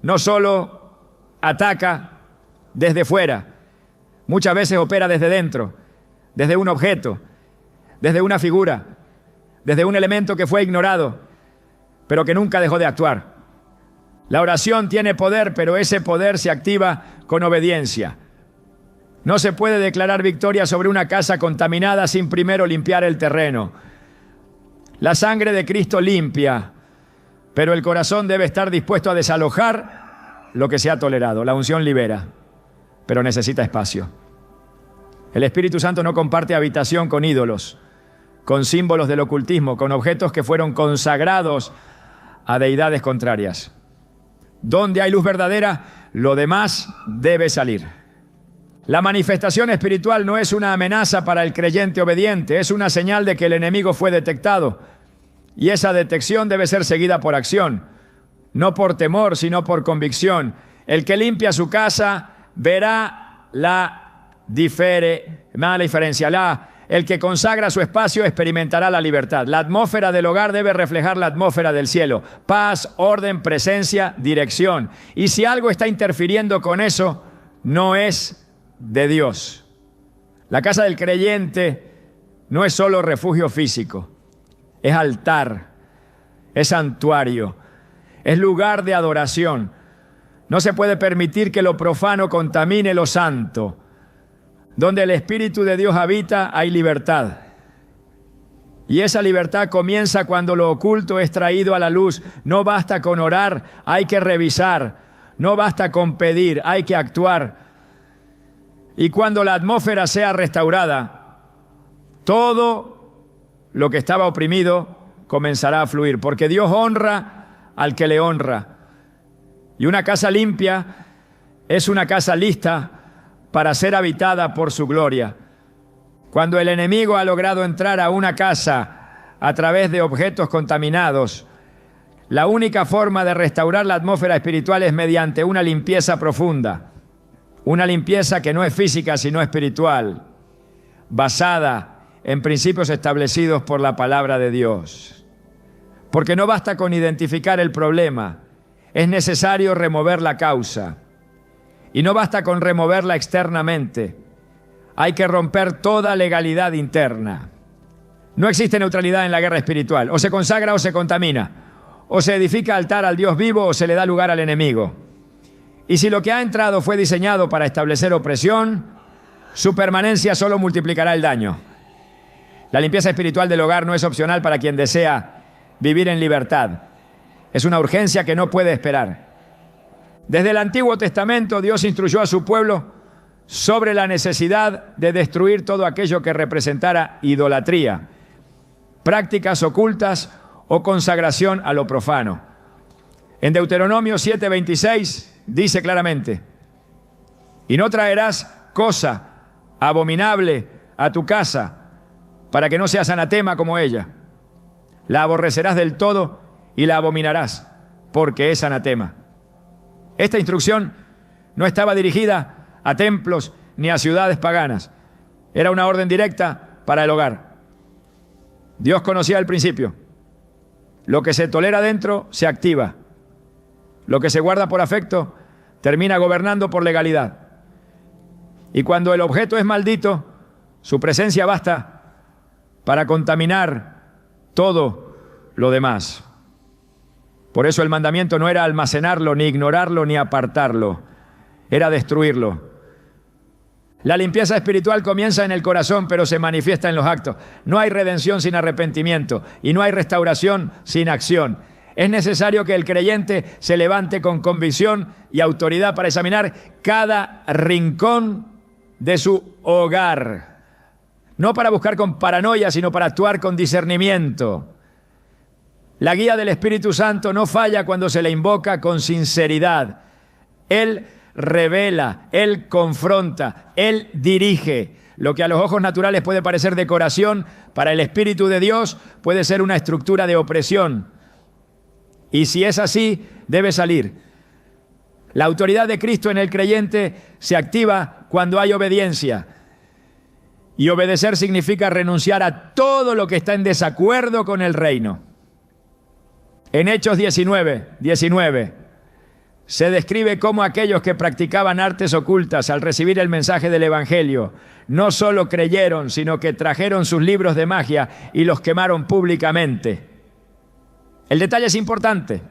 no solo ataca desde fuera, muchas veces opera desde dentro, desde un objeto, desde una figura, desde un elemento que fue ignorado, pero que nunca dejó de actuar. La oración tiene poder, pero ese poder se activa con obediencia. No se puede declarar victoria sobre una casa contaminada sin primero limpiar el terreno. La sangre de Cristo limpia, pero el corazón debe estar dispuesto a desalojar lo que se ha tolerado. La unción libera, pero necesita espacio. El Espíritu Santo no comparte habitación con ídolos, con símbolos del ocultismo, con objetos que fueron consagrados a deidades contrarias. Donde hay luz verdadera, lo demás debe salir. La manifestación espiritual no es una amenaza para el creyente obediente, es una señal de que el enemigo fue detectado. Y esa detección debe ser seguida por acción, no por temor, sino por convicción. El que limpia su casa verá la diferencia. El que consagra su espacio experimentará la libertad. La atmósfera del hogar debe reflejar la atmósfera del cielo. Paz, orden, presencia, dirección. Y si algo está interfiriendo con eso, no es de Dios. La casa del creyente no es solo refugio físico, es altar, es santuario, es lugar de adoración. No se puede permitir que lo profano contamine lo santo. Donde el Espíritu de Dios habita, hay libertad. Y esa libertad comienza cuando lo oculto es traído a la luz. No basta con orar, hay que revisar. No basta con pedir, hay que actuar. Y cuando la atmósfera sea restaurada, todo lo que estaba oprimido comenzará a fluir, porque Dios honra al que le honra. Y una casa limpia es una casa lista para ser habitada por su gloria. Cuando el enemigo ha logrado entrar a una casa a través de objetos contaminados, la única forma de restaurar la atmósfera espiritual es mediante una limpieza profunda. Una limpieza que no es física, sino espiritual, basada en principios establecidos por la palabra de Dios. Porque no basta con identificar el problema, es necesario remover la causa. Y no basta con removerla externamente, hay que romper toda legalidad interna. No existe neutralidad en la guerra espiritual, o se consagra o se contamina, o se edifica altar al Dios vivo o se le da lugar al enemigo. Y si lo que ha entrado fue diseñado para establecer opresión, su permanencia solo multiplicará el daño. La limpieza espiritual del hogar no es opcional para quien desea vivir en libertad. Es una urgencia que no puede esperar. Desde el Antiguo Testamento, Dios instruyó a su pueblo sobre la necesidad de destruir todo aquello que representara idolatría, prácticas ocultas o consagración a lo profano. En Deuteronomio 7:26 dice claramente: y no traerás cosa abominable a tu casa, para que no seas anatema como ella. La aborrecerás del todo y la abominarás, porque es anatema. Esta instrucción no estaba dirigida a templos ni a ciudades paganas. Era una orden directa para el hogar. Dios conocía el principio. Lo que se tolera dentro se activa. Lo que se guarda por afecto termina gobernando por legalidad. Y cuando el objeto es maldito, su presencia basta para contaminar todo lo demás. Por eso el mandamiento no era almacenarlo, ni ignorarlo, ni apartarlo. Era destruirlo. La limpieza espiritual comienza en el corazón, pero se manifiesta en los actos. No hay redención sin arrepentimiento y no hay restauración sin acción. Es necesario que el creyente se levante con convicción y autoridad para examinar cada rincón de su hogar. No para buscar con paranoia, sino para actuar con discernimiento. La guía del Espíritu Santo no falla cuando se le invoca con sinceridad. Él revela, Él confronta, Él dirige. Lo que a los ojos naturales puede parecer decoración, para el Espíritu de Dios puede ser una estructura de opresión. Y si es así, debe salir. La autoridad de Cristo en el creyente se activa cuando hay obediencia. Y obedecer significa renunciar a todo lo que está en desacuerdo con el reino. En Hechos 19 se describe cómo aquellos que practicaban artes ocultas al recibir el mensaje del Evangelio no solo creyeron, sino que trajeron sus libros de magia y los quemaron públicamente. El detalle es importante.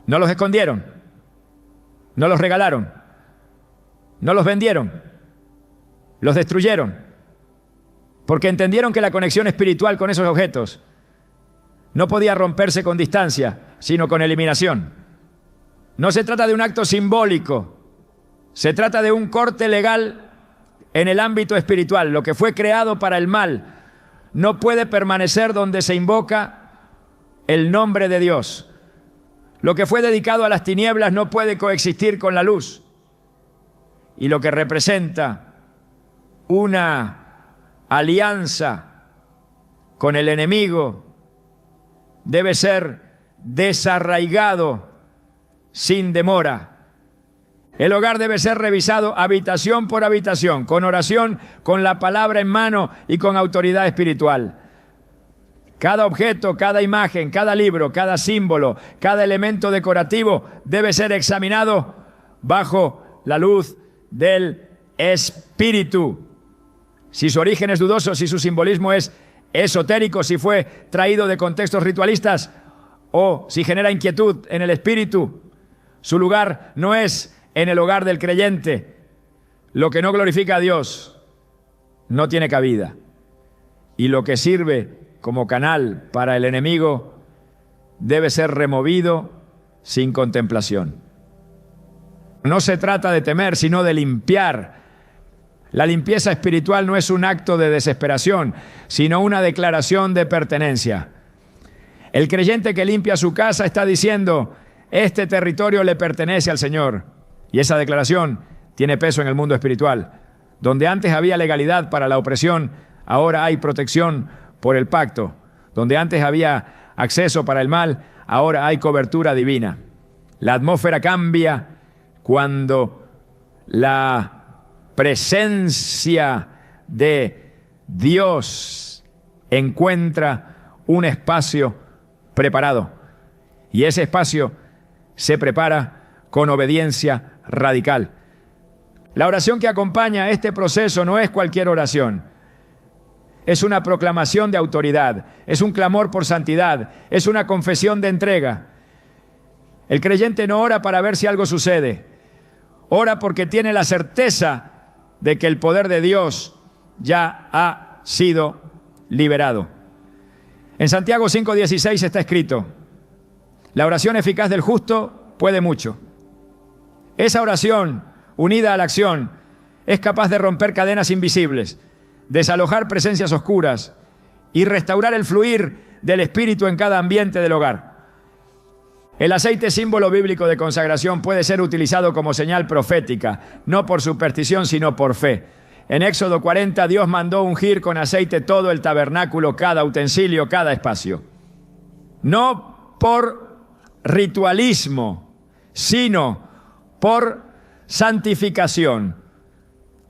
No los escondieron, no los regalaron, no los vendieron, los destruyeron, porque entendieron que la conexión espiritual con esos objetos no podía romperse con distancia, sino con eliminación. No se trata de un acto simbólico, se trata de un corte legal en el ámbito espiritual. Lo que fue creado para el mal no puede permanecer donde se invoca el nombre de Dios. Lo que fue dedicado a las tinieblas no puede coexistir con la luz. Y lo que representa una alianza con el enemigo debe ser desarraigado sin demora. El hogar debe ser revisado habitación por habitación, con oración, con la palabra en mano y con autoridad espiritual. Cada objeto, cada imagen, cada libro, cada símbolo, cada elemento decorativo debe ser examinado bajo la luz del Espíritu. Si su origen es dudoso, si su simbolismo es esotérico, si fue traído de contextos ritualistas o si genera inquietud en el espíritu, su lugar no es en el hogar del creyente. Lo que no glorifica a Dios no tiene cabida. Y lo que sirve como canal para el enemigo debe ser removido sin contemplación. No se trata de temer, sino de limpiar. La limpieza espiritual no es un acto de desesperación, sino una declaración de pertenencia. El creyente que limpia su casa está diciendo: este territorio le pertenece al Señor. Y esa declaración tiene peso en el mundo espiritual. Donde antes había legalidad para la opresión, ahora hay protección por el pacto. Donde antes había acceso para el mal, ahora hay cobertura divina. La atmósfera cambia cuando la presencia de Dios encuentra un espacio preparado. Y ese espacio se prepara con obediencia radical. La oración que acompaña este proceso no es cualquier oración. Es una proclamación de autoridad, es un clamor por santidad, es una confesión de entrega. El creyente no ora para ver si algo sucede, ora porque tiene la certeza de que el poder de Dios ya ha sido liberado. En Santiago 5:16 está escrito: la oración eficaz del justo puede mucho. Esa oración, unida a la acción, es capaz de romper cadenas invisibles, desalojar presencias oscuras y restaurar el fluir del Espíritu en cada ambiente del hogar. El aceite, símbolo bíblico de consagración, puede ser utilizado como señal profética, no por superstición, sino por fe. En Éxodo 40, Dios mandó ungir con aceite todo el tabernáculo, cada utensilio, cada espacio. No por ritualismo, sino por santificación.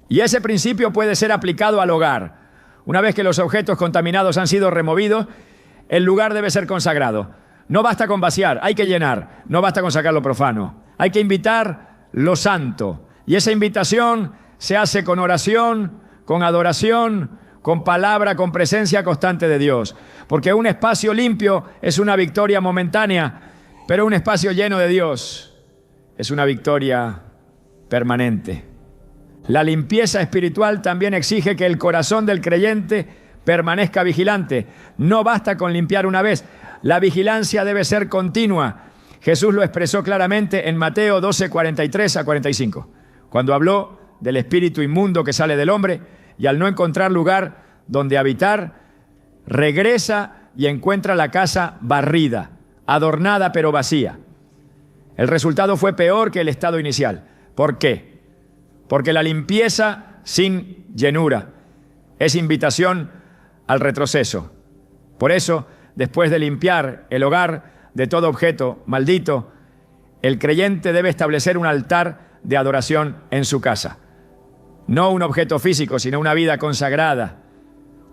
Y ese principio puede ser aplicado al hogar. Una vez que los objetos contaminados han sido removidos, el lugar debe ser consagrado. No basta con vaciar, hay que llenar. No basta con sacar lo profano. Hay que invitar lo santo. Y esa invitación se hace con oración, con adoración, con palabra, con presencia constante de Dios. Porque un espacio limpio es una victoria momentánea, pero un espacio lleno de Dios es una victoria permanente. La limpieza espiritual también exige que el corazón del creyente permanezca vigilante. No basta con limpiar una vez. La vigilancia debe ser continua. Jesús lo expresó claramente en Mateo 12:43-45, cuando habló del espíritu inmundo que sale del hombre y al no encontrar lugar donde habitar, regresa y encuentra la casa barrida, adornada pero vacía. El resultado fue peor que el estado inicial. ¿Por qué? Porque la limpieza sin llenura es invitación al retroceso. Por eso, después de limpiar el hogar de todo objeto maldito, el creyente debe establecer un altar de adoración en su casa. No un objeto físico, sino una vida consagrada,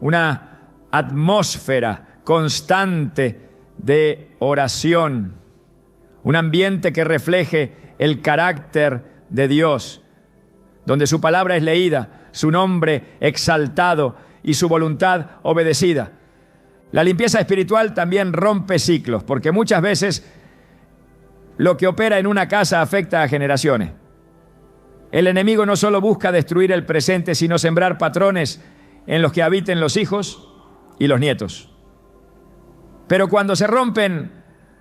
una atmósfera constante de oración, un ambiente que refleje el carácter de Dios, donde su palabra es leída, su nombre exaltado y su voluntad obedecida. La limpieza espiritual también rompe ciclos, porque muchas veces lo que opera en una casa afecta a generaciones. El enemigo no solo busca destruir el presente, sino sembrar patrones en los que habiten los hijos y los nietos. Pero cuando se rompen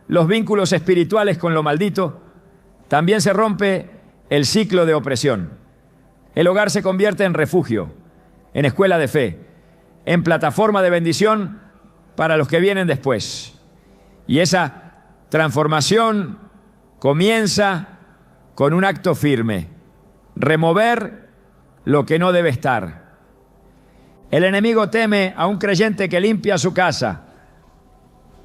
los vínculos espirituales con lo maldito, también se rompe el ciclo de opresión. El hogar se convierte en refugio, en escuela de fe, en plataforma de bendición para los que vienen después. Y esa transformación comienza con un acto firme: remover lo que no debe estar. El enemigo teme a un creyente que limpia su casa,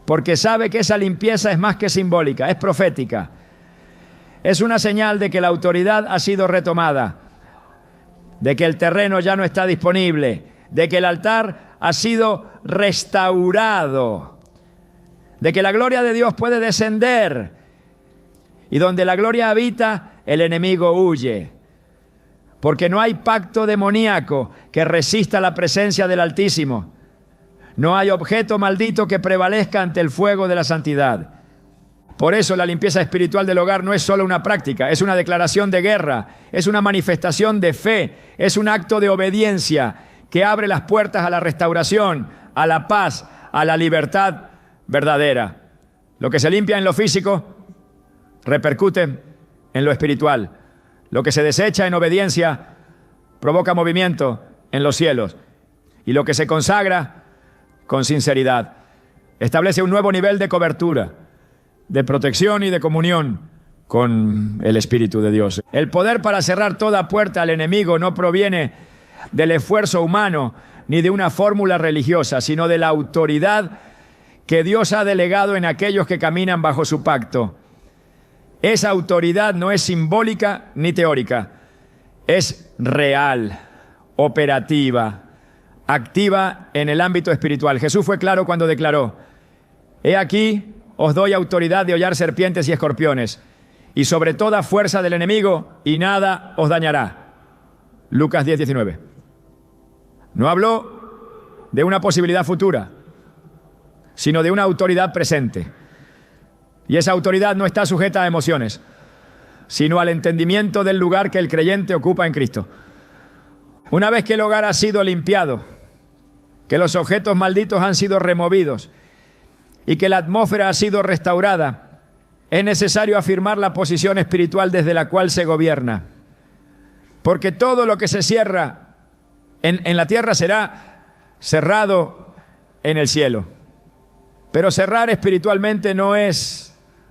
porque sabe que esa limpieza es más que simbólica, es profética. Es una señal de que la autoridad ha sido retomada, de que el terreno ya no está disponible, de que el altar ha sido restaurado, de que la gloria de Dios puede descender, y donde la gloria habita, el enemigo huye. Porque no hay pacto demoníaco que resista la presencia del Altísimo. No hay objeto maldito que prevalezca ante el fuego de la santidad. Por eso la limpieza espiritual del hogar no es solo una práctica, es una declaración de guerra, es una manifestación de fe, es un acto de obediencia que abre las puertas a la restauración, a la paz, a la libertad verdadera. Lo que se limpia en lo físico repercute en lo espiritual. Lo que se desecha en obediencia provoca movimiento en los cielos. Y lo que se consagra con sinceridad establece un nuevo nivel de cobertura, de protección y de comunión con el Espíritu de Dios. El poder para cerrar toda puerta al enemigo no proviene del esfuerzo humano ni de una fórmula religiosa, sino de la autoridad que Dios ha delegado en aquellos que caminan bajo su pacto. Esa autoridad no es simbólica ni teórica, es real, operativa, activa en el ámbito espiritual. Jesús fue claro cuando declaró: he aquí, os doy autoridad de hollar serpientes y escorpiones, y sobre toda fuerza del enemigo, y nada os dañará. Lucas 10:19. No habló de una posibilidad futura, sino de una autoridad presente. Y esa autoridad no está sujeta a emociones, sino al entendimiento del lugar que el creyente ocupa en Cristo. Una vez que el hogar ha sido limpiado, que los objetos malditos han sido removidos y que la atmósfera ha sido restaurada, es necesario afirmar la posición espiritual desde la cual se gobierna. Porque todo lo que se cierra en la tierra será cerrado en el cielo. Pero cerrar espiritualmente no es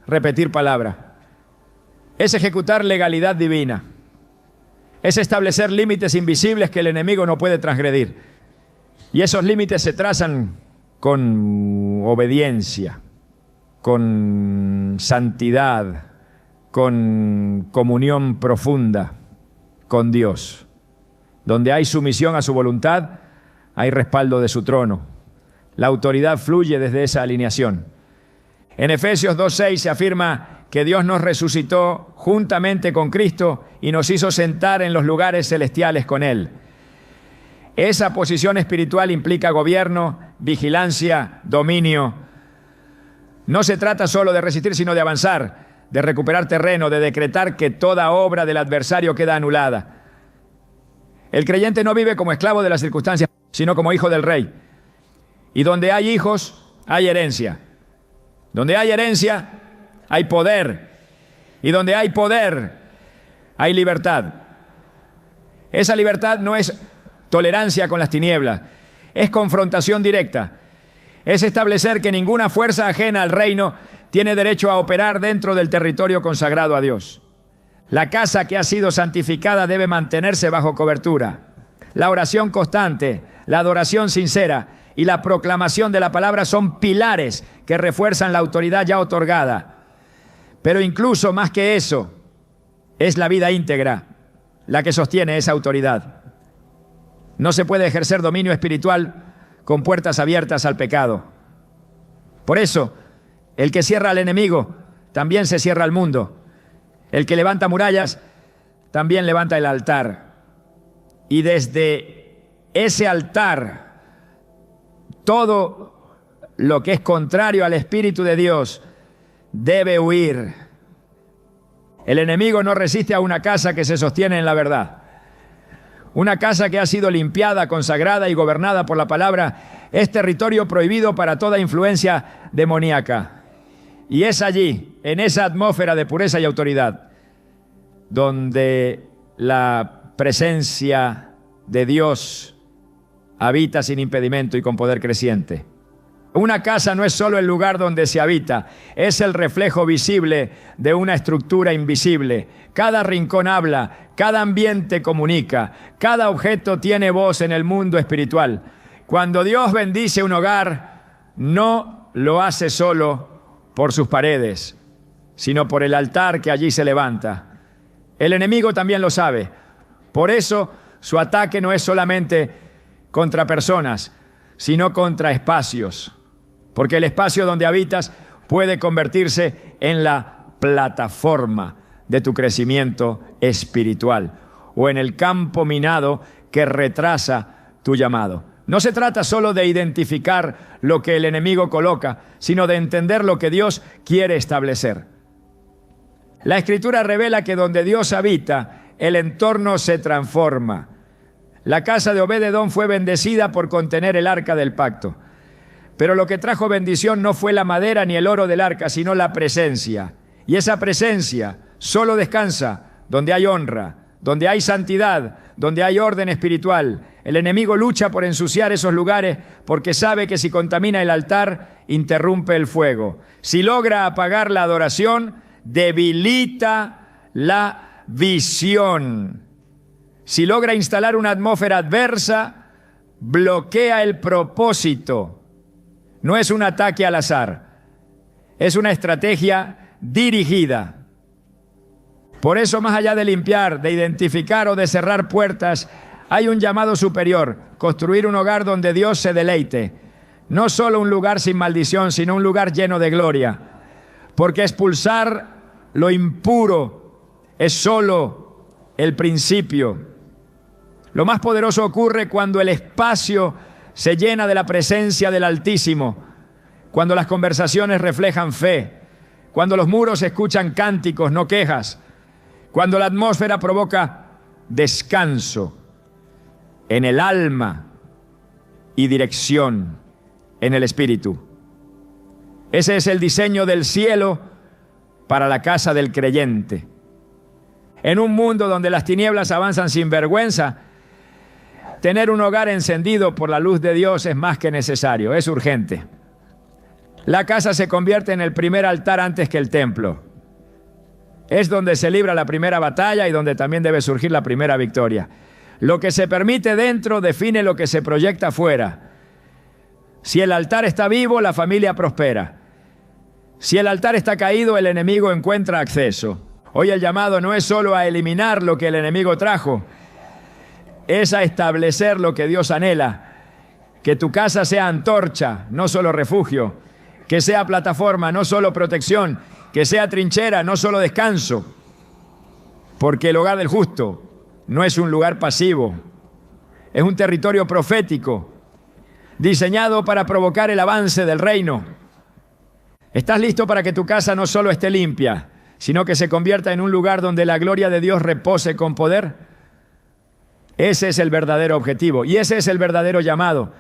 repetir palabra, es ejecutar legalidad divina, es establecer límites invisibles que el enemigo no puede transgredir. Y esos límites se trazan con obediencia, con santidad, con comunión profunda con Dios. Donde hay sumisión a su voluntad, hay respaldo de su trono. La autoridad fluye desde esa alineación. En Efesios 2:6 se afirma que Dios nos resucitó juntamente con Cristo y nos hizo sentar en los lugares celestiales con Él. Esa posición espiritual implica gobierno, vigilancia, dominio. No se trata solo de resistir, sino de avanzar, de recuperar terreno, de decretar que toda obra del adversario queda anulada. El creyente no vive como esclavo de las circunstancias, sino como hijo del Rey. Y donde hay hijos, hay herencia. Donde hay herencia, hay poder. Y donde hay poder, hay libertad. Esa libertad no es tolerancia con las tinieblas, es confrontación directa. Es establecer que ninguna fuerza ajena al reino tiene derecho a operar dentro del territorio consagrado a Dios. La casa que ha sido santificada debe mantenerse bajo cobertura. La oración constante, la adoración sincera y la proclamación de la palabra son pilares que refuerzan la autoridad ya otorgada. Pero incluso más que eso, es la vida íntegra la que sostiene esa autoridad. No se puede ejercer dominio espiritual con puertas abiertas al pecado. Por eso, el que cierra al enemigo, también se cierra al mundo. El que levanta murallas, también levanta el altar. Y desde ese altar, todo lo que es contrario al Espíritu de Dios debe huir. El enemigo no resiste a una casa que se sostiene en la verdad. Una casa que ha sido limpiada, consagrada y gobernada por la palabra es territorio prohibido para toda influencia demoníaca. Y es allí, en esa atmósfera de pureza y autoridad, donde la presencia de Dios habita sin impedimento y con poder creciente. Una casa no es solo el lugar donde se habita, es el reflejo visible de una estructura invisible. Cada rincón habla, cada ambiente comunica, cada objeto tiene voz en el mundo espiritual. Cuando Dios bendice un hogar, no lo hace solo por sus paredes, sino por el altar que allí se levanta. El enemigo también lo sabe. Por eso su ataque no es solamente contra personas, sino contra espacios. Porque el espacio donde habitas puede convertirse en la plataforma de tu crecimiento espiritual o en el campo minado que retrasa tu llamado. No se trata solo de identificar lo que el enemigo coloca, sino de entender lo que Dios quiere establecer. La Escritura revela que donde Dios habita, el entorno se transforma. La casa de Obed-Edom fue bendecida por contener el arca del pacto. Pero lo que trajo bendición no fue la madera ni el oro del arca, sino la presencia. Y esa presencia solo descansa donde hay honra, donde hay santidad, donde hay orden espiritual. El enemigo lucha por ensuciar esos lugares porque sabe que si contamina el altar, interrumpe el fuego. Si logra apagar la adoración, debilita la visión. Si logra instalar una atmósfera adversa, bloquea el propósito. No es un ataque al azar, es una estrategia dirigida. Por eso, más allá de limpiar, de identificar o de cerrar puertas, hay un llamado superior: construir un hogar donde Dios se deleite. No solo un lugar sin maldición, sino un lugar lleno de gloria. Porque expulsar lo impuro es solo el principio. Lo más poderoso ocurre cuando el espacio se llena de la presencia del Altísimo, cuando las conversaciones reflejan fe, cuando los muros escuchan cánticos, no quejas, cuando la atmósfera provoca descanso en el alma y dirección en el espíritu. Ese es el diseño del cielo para la casa del creyente. En un mundo donde las tinieblas avanzan sin vergüenza, tener un hogar encendido por la luz de Dios es más que necesario, es urgente. La casa se convierte en el primer altar antes que el templo. Es donde se libra la primera batalla y donde también debe surgir la primera victoria. Lo que se permite dentro define lo que se proyecta afuera. Si el altar está vivo, la familia prospera. Si el altar está caído, el enemigo encuentra acceso. Hoy el llamado no es solo a eliminar lo que el enemigo trajo, es a establecer lo que Dios anhela. Que tu casa sea antorcha, no solo refugio. Que sea plataforma, no solo protección. Que sea trinchera, no solo descanso. Porque el hogar del justo no es un lugar pasivo. Es un territorio profético, diseñado para provocar el avance del reino. ¿Estás listo para que tu casa no solo esté limpia, sino que se convierta en un lugar donde la gloria de Dios repose con poder? Ese es el verdadero objetivo y ese es el verdadero llamado.